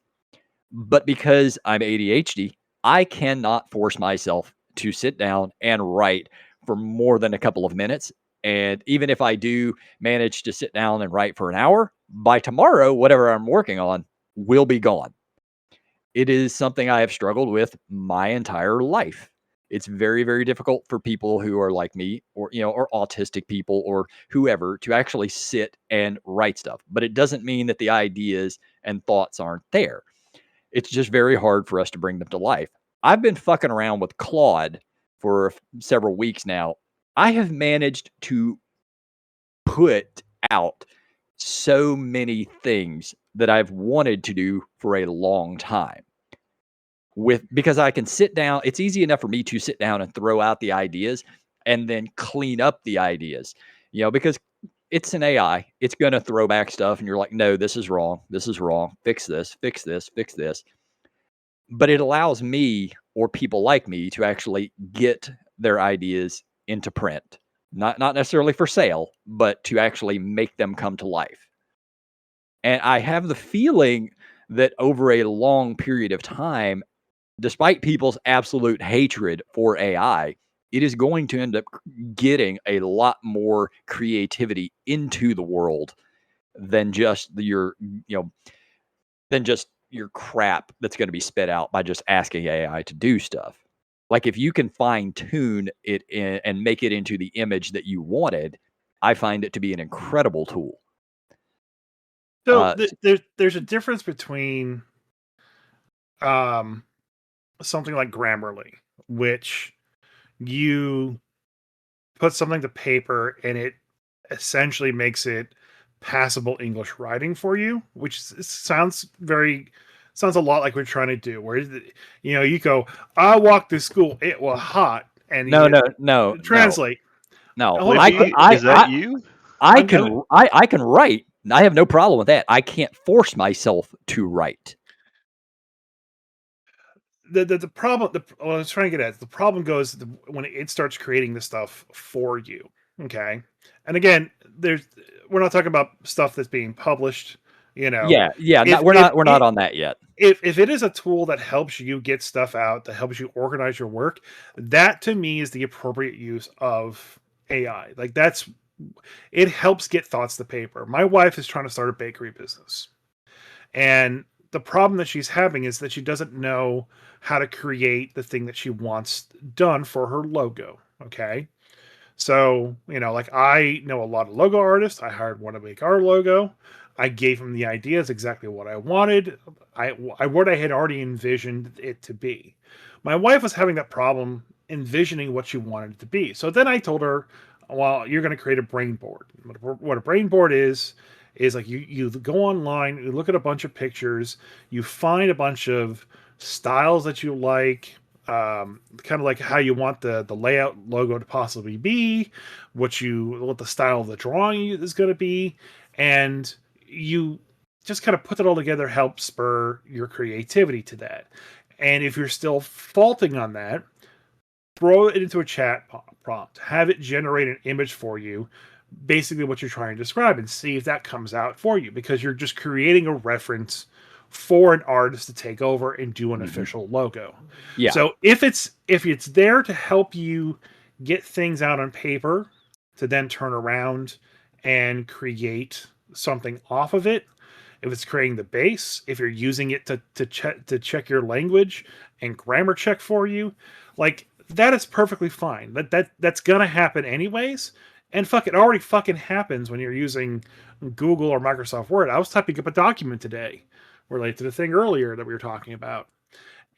But because I'm ADHD, I cannot force myself to sit down and write for more than a couple of minutes. And even if I do manage to sit down and write for an hour, by tomorrow, whatever I'm working on will be gone. It is something I have struggled with my entire life. It's very, very difficult for people who are like me or, or autistic people or whoever to actually sit and write stuff. But it doesn't mean that the ideas and thoughts aren't there. It's just very hard for us to bring them to life. I've been fucking around with Claude for several weeks now. I have managed to put out so many things that I've wanted to do for a long time. Because I can sit down, it's easy enough for me to sit down and throw out the ideas and then clean up the ideas, because it's an AI. It's going to throw back stuff and you're like, no, this is wrong. This is wrong. Fix this, fix this, fix this. But it allows me or people like me to actually get their ideas into print. Not necessarily for sale, but to actually make them come to life. And I have the feeling that over a long period of time, despite people's absolute hatred for AI, it is going to end up getting a lot more creativity into the world than just than just your crap that's going to be spit out by just asking AI to do stuff. Like if you can fine tune it and make it into the image that you wanted, I find it to be an incredible tool. So there's a difference between something like Grammarly, which you put something to paper and it essentially makes it passable English writing for you, which sounds a lot like we're trying to do. Where you go, I walked to school, it was hot, and No. Translate. No, is that you? I can write. I have no problem with that. I can't force myself to write. The problem, what I was trying to get at, the problem goes when it starts creating the stuff for you. Okay, and again, we're not talking about stuff that's being published. Yeah. We're not on that yet. If it is a tool that helps you get stuff out, that helps you organize your work, that to me is the appropriate use of AI. Like it helps get thoughts to paper. My wife is trying to start a bakery business, and the problem that she's having is that she doesn't know how to create the thing that she wants done for her logo. Okay. So, like I know a lot of logo artists. I hired one to make our logo. I gave him the ideas, exactly what I wanted. What I had already envisioned it to be. My wife was having that problem envisioning what she wanted it to be. So then I told her, well, you're going to create a brain board. What a brain board is like you go online, you look at a bunch of pictures, you find a bunch of styles that you like, kind of like how you want the layout logo to possibly be, what the style of the drawing is going to be, and you just kind of put it all together, help spur your creativity to that. And if you're still faulting on that, throw it into a chat prompt, have it generate an image for you, basically what you're trying to describe, and see if that comes out for you, because you're just creating a reference for an artist to take over and do an official logo. Yeah. So if it's there to help you get things out on paper to then turn around and create something off of it, if it's creating the base, if you're using it to check your language and grammar check for you, like that is perfectly fine. That's gonna happen anyways. And it already fucking happens when you're using Google or Microsoft Word. I was typing up a document today related to the thing earlier that we were talking about.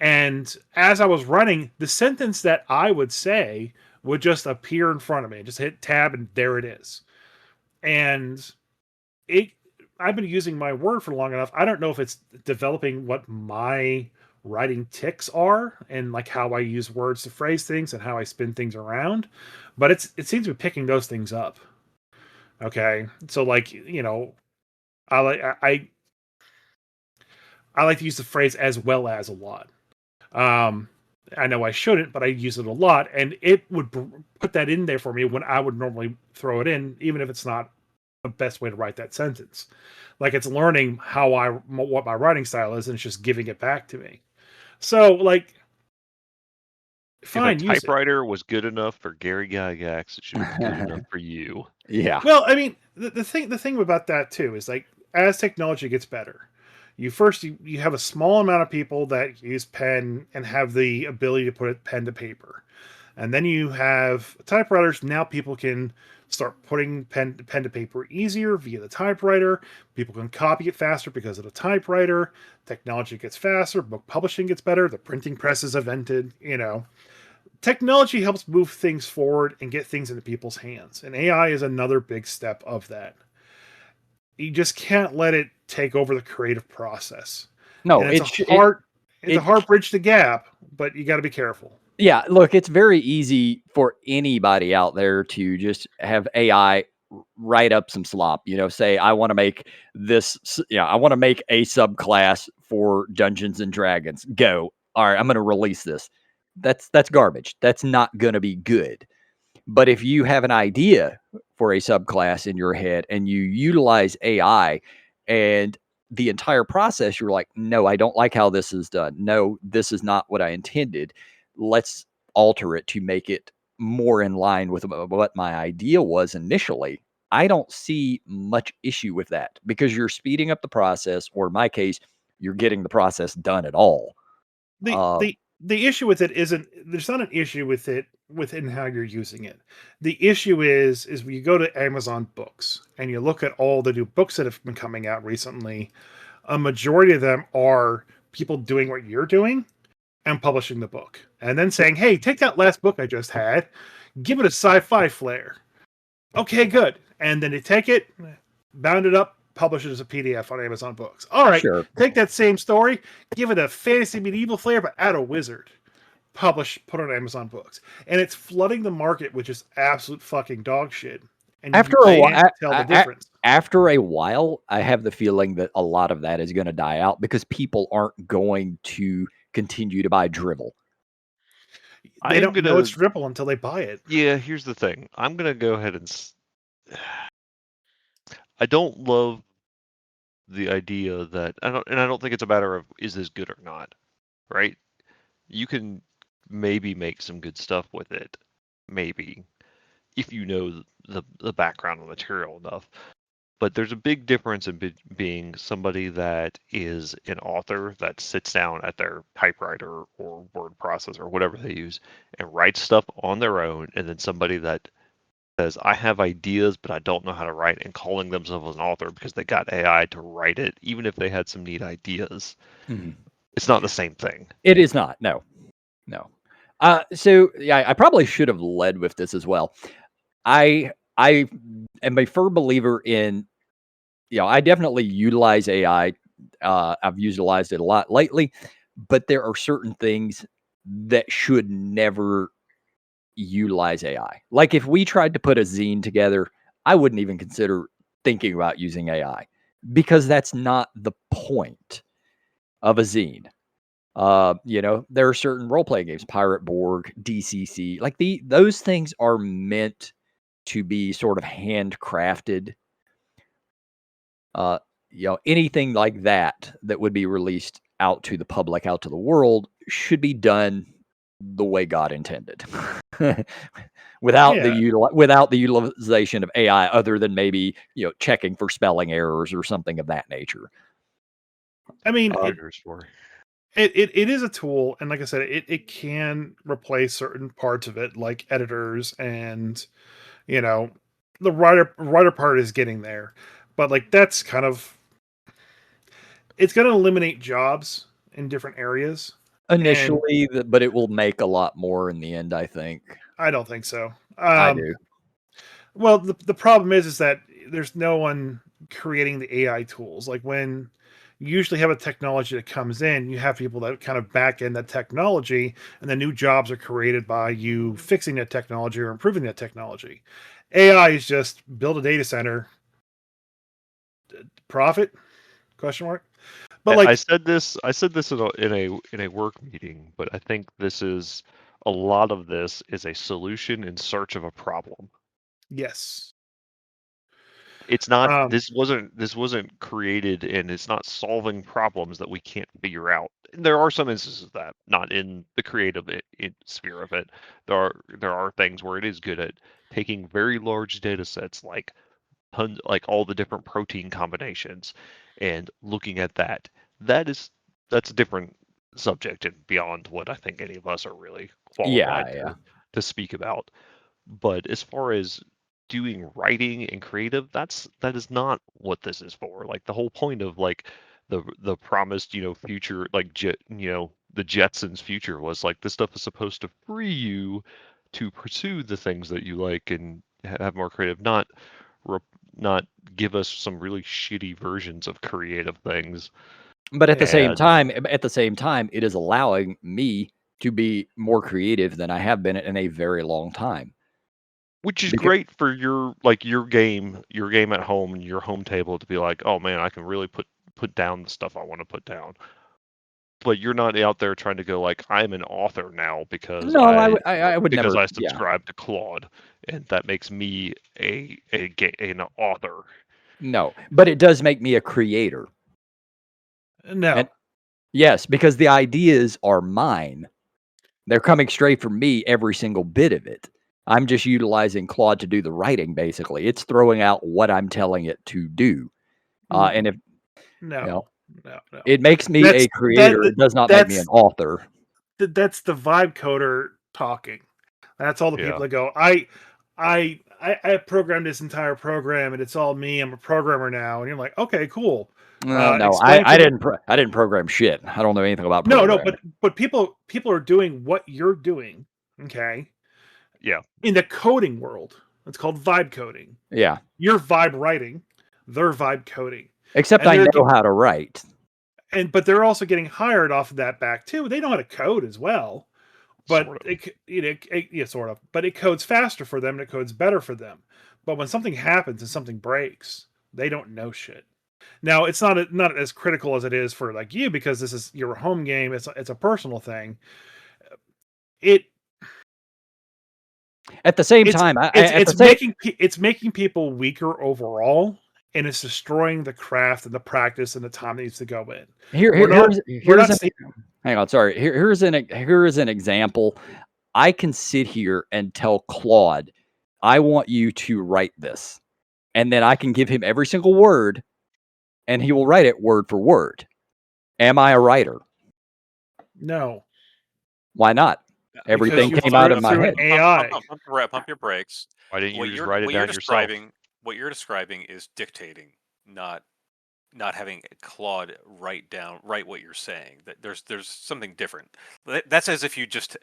And as I was running, the sentence that I would say would just appear in front of me. Just hit tab and there it is. And I've been using my Word for long enough. I don't know if it's developing what my writing tics are and like how I use words to phrase things and how I spin things around, but it seems to be picking those things up. Okay, so like I like to use the phrase "as well as" a lot. I know I shouldn't, but I use it a lot, and it would put that in there for me when I would normally throw it in, even if it's not the best way to write that sentence. Like it's learning what my writing style is, and it's just giving it back to me. So like, fine, if a typewriter was good enough for Gary Gygax, it should be good enough for you. Yeah. Well, I mean, the thing about that too is like as technology gets better, you have a small amount of people that use pen and have the ability to put pen to paper. And then you have typewriters. Now people can start putting pen to paper easier via the typewriter. People can copy it faster because of the typewriter. Technology gets faster. Book publishing gets better. The printing press is invented. Technology helps move things forward and get things into people's hands. And AI is another big step of that. You just can't let it take over the creative process. No, and it's a hard bridge to gap, but you got to be careful. Yeah, look, it's very easy for anybody out there to just have AI write up some slop, say, I want to make this, I want to make a subclass for Dungeons and Dragons. Go. All right, I'm going to release this. That's garbage. That's not going to be good. But if you have an idea for a subclass in your head and you utilize AI and the entire process, you're like, no, I don't like how this is done. No, this is not what I intended. Let's alter it to make it more in line with what my idea was initially. I don't see much issue with that because you're speeding up the process, or in my case, you're getting the process done at all. The issue with it isn't, there's not an issue with it within how you're using it. The issue is when you go to Amazon Books and you look at all the new books that have been coming out recently, a majority of them are people doing what you're doing and publishing the book and then saying, hey, take that last book I just had, give it a sci-fi flair. Okay, good. And then they take it, bound it up, publish it as a PDF on Amazon Books. All right, sure. Take that same story, give it a fantasy medieval flair, but add a wizard. Put it on Amazon Books. And it's flooding the market with just absolute fucking dog shit. And after a while, tell the difference. After a while, I have the feeling that a lot of that is going to die out because people aren't going to continue to buy dribble. They don't know it's dribble until they buy it. Yeah, here's the thing. I'm going to go ahead and... I don't love the idea that... I don't think it's a matter of, is this good or not, right? You can maybe make some good stuff with it, maybe, if you know the background material enough. But there's a big difference in being somebody that is an author that sits down at their typewriter or word processor or whatever they use and writes stuff on their own, and then somebody that says, I have ideas, but I don't know how to write, and calling themselves an author because they got AI to write it, even if they had some neat ideas. Mm-hmm. It's not the same thing. It is not. No. So yeah, I probably should have led with this as well. I am a firm believer in, I definitely utilize AI. I've utilized it a lot lately, but there are certain things that should never utilize AI. Like if we tried to put a zine together, I wouldn't even consider thinking about using AI because that's not the point of a zine. There are certain role-playing games, Pirate Borg, DCC, like those things are meant to be sort of handcrafted. Anything like that would be released out to the public, out to the world, should be done the way God intended, without the utilization of AI, other than maybe checking for spelling errors or something of that nature. I mean, it is a tool, and like I said, it can replace certain parts of it, like editors, and the writer part is getting there, but like that's kind of, it's going to eliminate jobs in different areas initially, but it will make a lot more in the end, I think. I don't think so. I do. Well, the problem is that there's no one creating the AI tools. Like when you usually have a technology that comes in, you have people that kind of back in that technology, and the new jobs are created by you fixing that technology or improving that technology. AI is just build a data center, profit? Question mark. But like I said this in a work meeting, but I think this is a lot of this is a solution in search of a problem. Yes. It's not. This wasn't created, and it's not solving problems that we can't figure out. There are some instances of that, not in the creative sphere of it. There are things where it is good at taking very large data sets, like all the different protein combinations, and looking at that. That's a different subject and beyond what I think any of us are really qualified to speak about. But as far as doing writing and creative, that is not what this is for. Like the whole point of like the promised, future, like the Jetsons future was like this stuff is supposed to free you to pursue the things that you like and have more creative, not give us some really shitty versions of creative things. But at the same time, it is allowing me to be more creative than I have been in a very long time. Which is great for your game at home and your home table to be like, oh man, I can really put down the stuff I want to put down. But you're not out there trying to go like, I'm an author now because I would because never, I subscribe to Claude, and that makes me an author. No, but it does make me a creator. No. Yes, because the ideas are mine. They're coming straight from me, every single bit of it. I'm just utilizing Claude to do the writing, basically. It's throwing out what I'm telling it to do. And if no, it makes me a creator, it does not make me an author. That's the vibe coder talking. That's all the people that go, I programmed this entire program and it's all me. I'm a programmer now. And you're like, okay, cool. No, I didn't program shit. I don't know anything about programming. No, but people are doing what you're doing. Okay. Yeah. In the coding world, it's called vibe coding. Yeah. You're vibe writing. They're vibe coding. Except I know how to write. But they're also getting hired off of that back too. They know how to code as well. But sort of. But it codes faster for them and it codes better for them. But when something happens and something breaks, they don't know shit. Now it's not as critical as it is for like you, because this is your home game. It's a personal thing. At the same time, it's making people weaker overall, and it's destroying the craft and the practice and the time that needs to go in. Hang on, sorry. Here is an example. I can sit here and tell Claude, I want you to write this, and then I can give him every single word, and he will write it word for word. Am I a writer? No. Why not? Everything came out of my head. AI. Pump your brakes. Why didn't you just write it down yourself? What you're describing is dictating, not having Claude write what you're saying. That there's something different. That's as if you just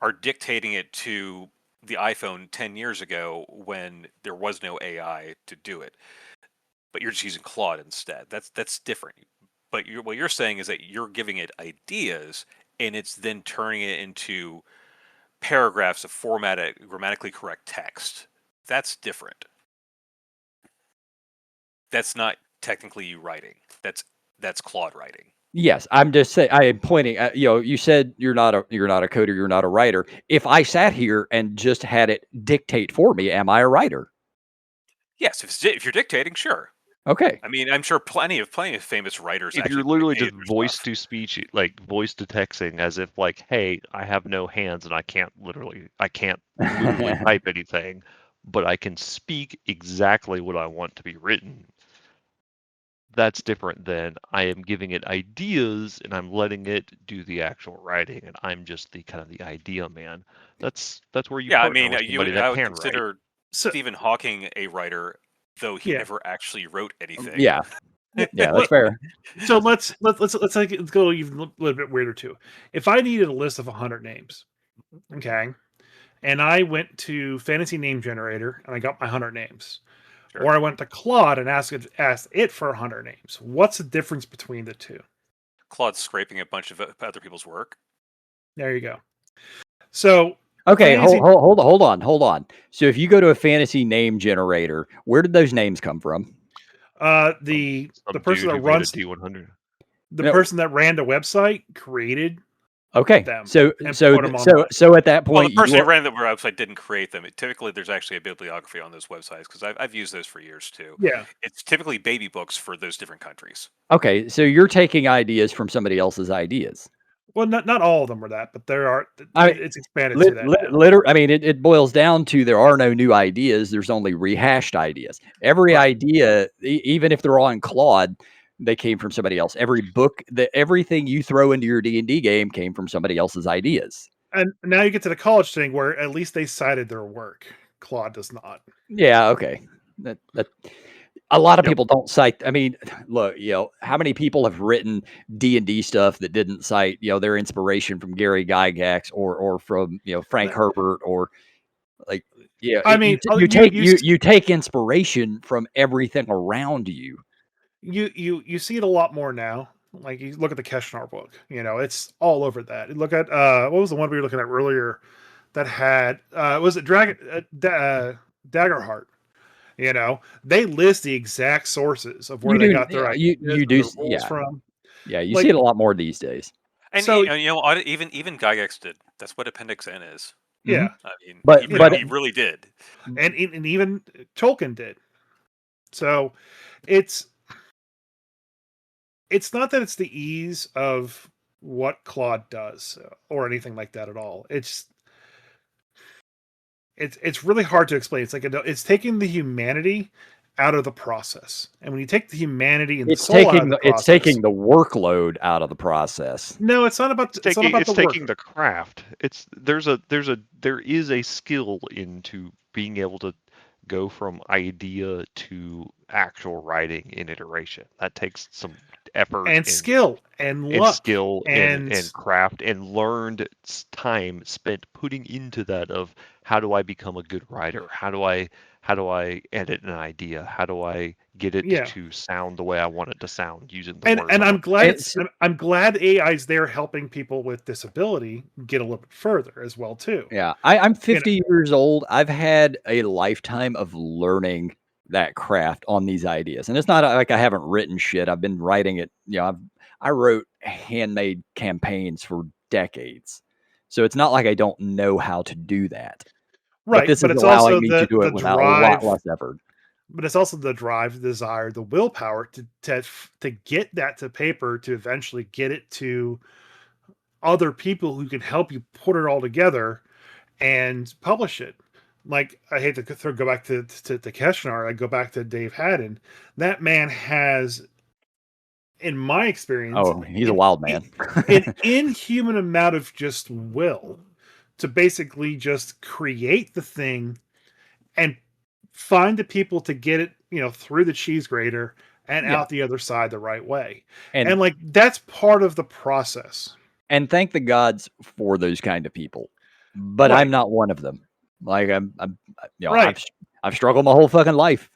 are dictating it to the iPhone 10 years ago when there was no AI to do it. But you're just using Claude instead. That's different. But what you're saying is that you're giving it ideas, and it's then turning it into paragraphs of formatted, grammatically correct text. That's different. That's not technically you writing. That's Claude writing. Yes, I'm just saying. I am pointing at, you said you're not a coder, you're not a writer. If I sat here and just had it dictate for me, am I a writer? Yes, if you're dictating, sure. Okay. I mean, I'm sure plenty of famous writers. If you're literally just voice to speech, like voice to texting, as if like, hey, I have no hands and I can't literally type anything, but I can speak exactly what I want to be written. That's different than I am giving it ideas and I'm letting it do the actual writing, and I'm just the kind of the idea man. That's where you. Yeah, I mean, I would consider Stephen Hawking a writer, though he never actually wrote anything. Yeah, that's fair. So let's go even a little bit weirder too. If I needed a list of 100 names, okay, and I went to Fantasy Name Generator and I got my 100 names, or I went to Claude and asked it for 100 names, what's the difference between the two? Claude's scraping a bunch of other people's work. There you go. So. Okay, hold on. So if you go to a fantasy name generator, where did those names come from? The person that runs D100. The person that ran the website created Okay, them so and so put them so online. so at that Well, the point, person you who ran the website didn't create them. Typically, there's actually a bibliography on those websites because I've used those for years too. Yeah. It's typically baby books for those different countries. okay, so you're taking ideas from somebody else's ideas. Well, not all of them were that, but there are. I It's expanded to that now. I mean, it boils down to there are no new ideas. There's only rehashed ideas. Every Right. idea, even if they're on Claude, they came from somebody else. Every book, everything you throw into your D&D game came from somebody else's ideas. And now you get to the college thing where at least they cited their work. Claude does not. Yeah, okay. That a lot of Yep. people don't cite. I mean, look, how many people have written D&D stuff that didn't cite, their inspiration from Gary Gygax or from, Frank Herbert or like, I mean, you take inspiration from everything around you. You see it a lot more now. Like you look at the Keshnar book, it's all over that. You look at what was the one we were looking at earlier that had was it Daggerheart? They list the exact sources of where they got their ideas, you do, their rules from. Yeah, you see it a lot more these days. And so even Gygax did. That's what Appendix N is. Yeah, I mean, but he really did, and even Tolkien did. So it's not that it's the ease of what Claude does or anything like that at all. It's really hard to explain. It's like it's taking the humanity out of the process, and when you take the humanity and the soul out of the process, it's taking the workload out of the process. No, it's not about. It's taking the craft. There is a skill into being able to go from idea to actual writing in iteration. That takes some effort and skill and luck and craft and learned time spent putting into that of how do I become a good writer? How do I edit an idea? How do I get it to sound the way I want it to sound using the words? And I'm glad AI is there helping people with disability get a little bit further as well too. Yeah, I'm 50 years old. I've had a lifetime of learning that craft on these ideas, and it's not like I haven't written shit. I've been writing it. I wrote handmade campaigns for decades, so it's not like I don't know how to do that. Right, but this but is it's allowing also me to do it without a lot less effort. But it's also the drive, the desire, the willpower to get that to paper, to eventually get it to other people who can help you put it all together and publish it. Like, I hate to go back to Keshnar, I go back to Dave Haddon. That man has, in my experience, he's a wild man. an inhuman amount of just will to basically just create the thing and find the people to get it, through the cheese grater and out the other side the right way. And like, that's part of the process. And thank the gods for those kind of people. But I'm not one of them. Like I've struggled my whole fucking life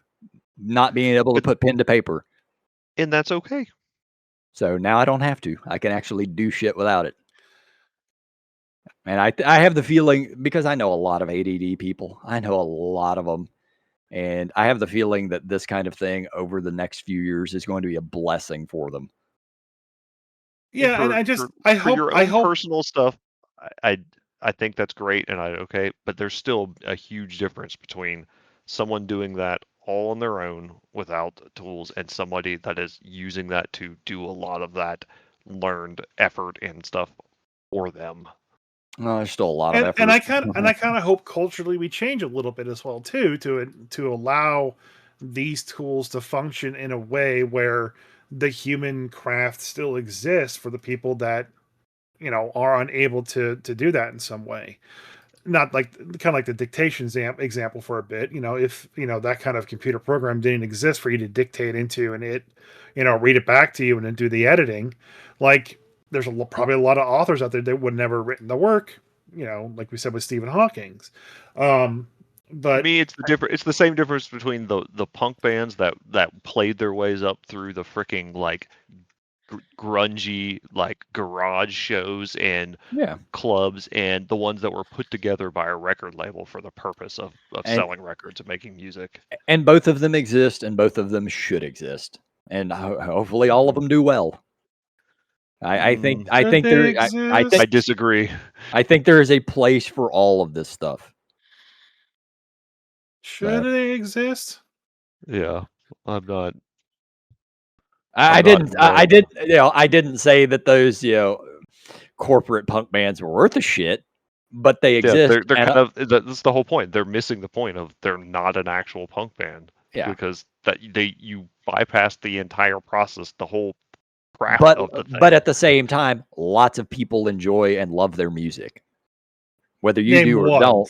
not being able to put pen to paper. And that's okay. So now I don't have to. I can actually do shit without it. And I have the feeling, because I know a lot of ADD people. I know a lot of them. And I have the feeling that this kind of thing over the next few years is going to be a blessing for them. Yeah, and I hope personal stuff. I think that's great, and but there's still a huge difference between someone doing that all on their own without tools and somebody that is using that to do a lot of that learned effort and stuff for them. There's still a lot of effort, and I kind of hope culturally we change a little bit as well too, to allow these tools to function in a way where the human craft still exists for the people that are unable to do that in some way. Not like kind of like the dictation example for a bit. If that kind of computer program didn't exist for you to dictate into and it read it back to you and then do the editing, like there's probably a lot of authors out there that would never written the work, like we said with Stephen Hawking's. But to me, it's the same difference between the punk bands that played their ways up through the freaking like grungy like garage shows and clubs, and the ones that were put together by a record label for the purpose of selling records and making music. And both of them exist, and both of them should exist, and hopefully all of them do well. I think I disagree. I think there is a place for all of this stuff. Should they exist? Yeah, I'm not. I didn't say that those corporate punk bands were worth a shit, but they exist. Yeah, they're kind of that's the whole point. They're missing the point of they're not an actual punk band. Yeah, because you bypass the entire process, the whole craft of the thing. But at the same time, lots of people enjoy and love their music, whether you do or don't.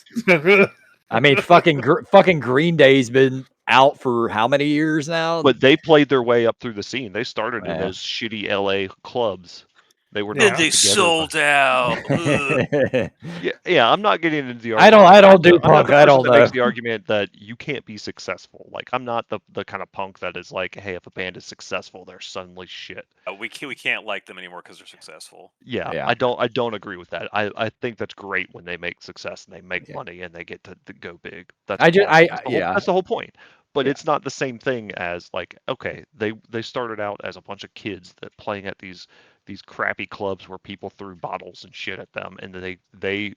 I mean, fucking Green Day's been out for how many years now? But they played their way up through the scene. They started in those shitty LA clubs. They were not they sold out. yeah. I'm not getting into the argument. I don't do punk. I don't know. Makes the argument that you can't be successful. Like, I'm not the kind of punk that is like, hey, if a band is successful, they're suddenly shit. We can't like them anymore because they're successful. Yeah, I don't agree with that. I think that's great when they make success and they make money and they get to go big. That's the whole point. But it's not the same thing as like, okay, they started out as a bunch of kids that playing at these crappy clubs where people threw bottles and shit at them, and they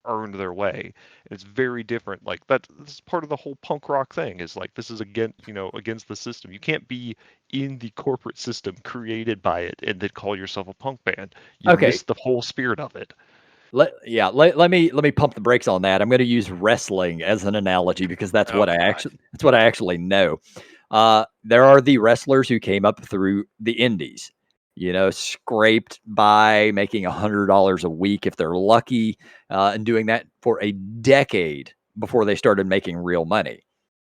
earned their way. It's very different. Like that's part of the whole punk rock thing is like, this is against the system. You can't be in the corporate system created by it and then call yourself a punk band. You miss the whole spirit of it. Let me pump the brakes on that. I'm going to use wrestling as an analogy because that's what I actually know. There are the wrestlers who came up through the indies, scraped by making $100 a week if they're lucky, and doing that for a decade before they started making real money.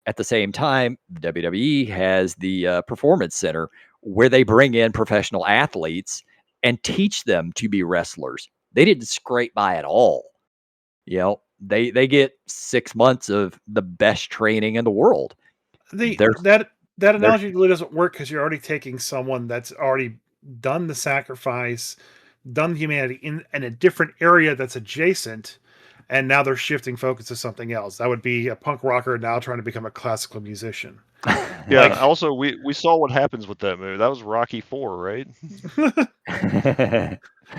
At the same time, WWE has the Performance Center where they bring in professional athletes and teach them to be wrestlers. They didn't scrape by at all. They get 6 months of the best training in the world. That analogy really doesn't work because you're already taking someone that's already done the sacrifice, done humanity in a different area that's adjacent, and now they're shifting focus to something else. That would be a punk rocker now trying to become a classical musician. Yeah. Also, we saw what happens with that movie. That was Rocky IV, right?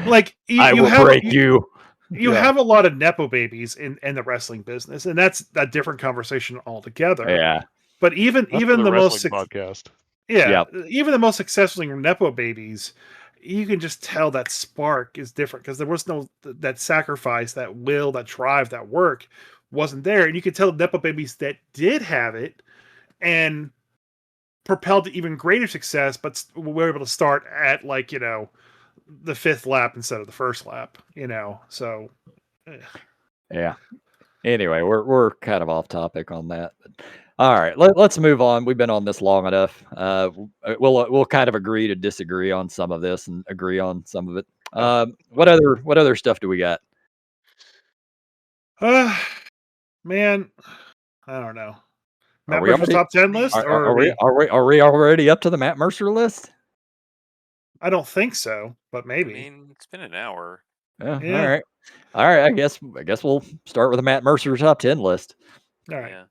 Like I will break you. You have a lot of nepo babies in the wrestling business, and that's a different conversation altogether. Yeah. But even the most podcast. Yeah, even the most successful nepo babies, you can just tell that spark is different because there was no that sacrifice, that will, that drive, that work wasn't there, and you could tell the nepo babies that did have it and propelled to even greater success, but were able to start at the 5th lap instead of the 1st lap. So yeah. Anyway, we're kind of off topic on that. But all right, let's move on. We've been on this long enough. We'll kind of agree to disagree on some of this and agree on some of it. What other stuff do we got? Man, I don't know. Matt Mercer's top 10 list? Are we already up to the Matt Mercer list? I don't think so, but maybe. I mean, it's been an hour. Yeah. All right. I guess we'll start with the Matt Mercer top 10 list. All right. Yeah.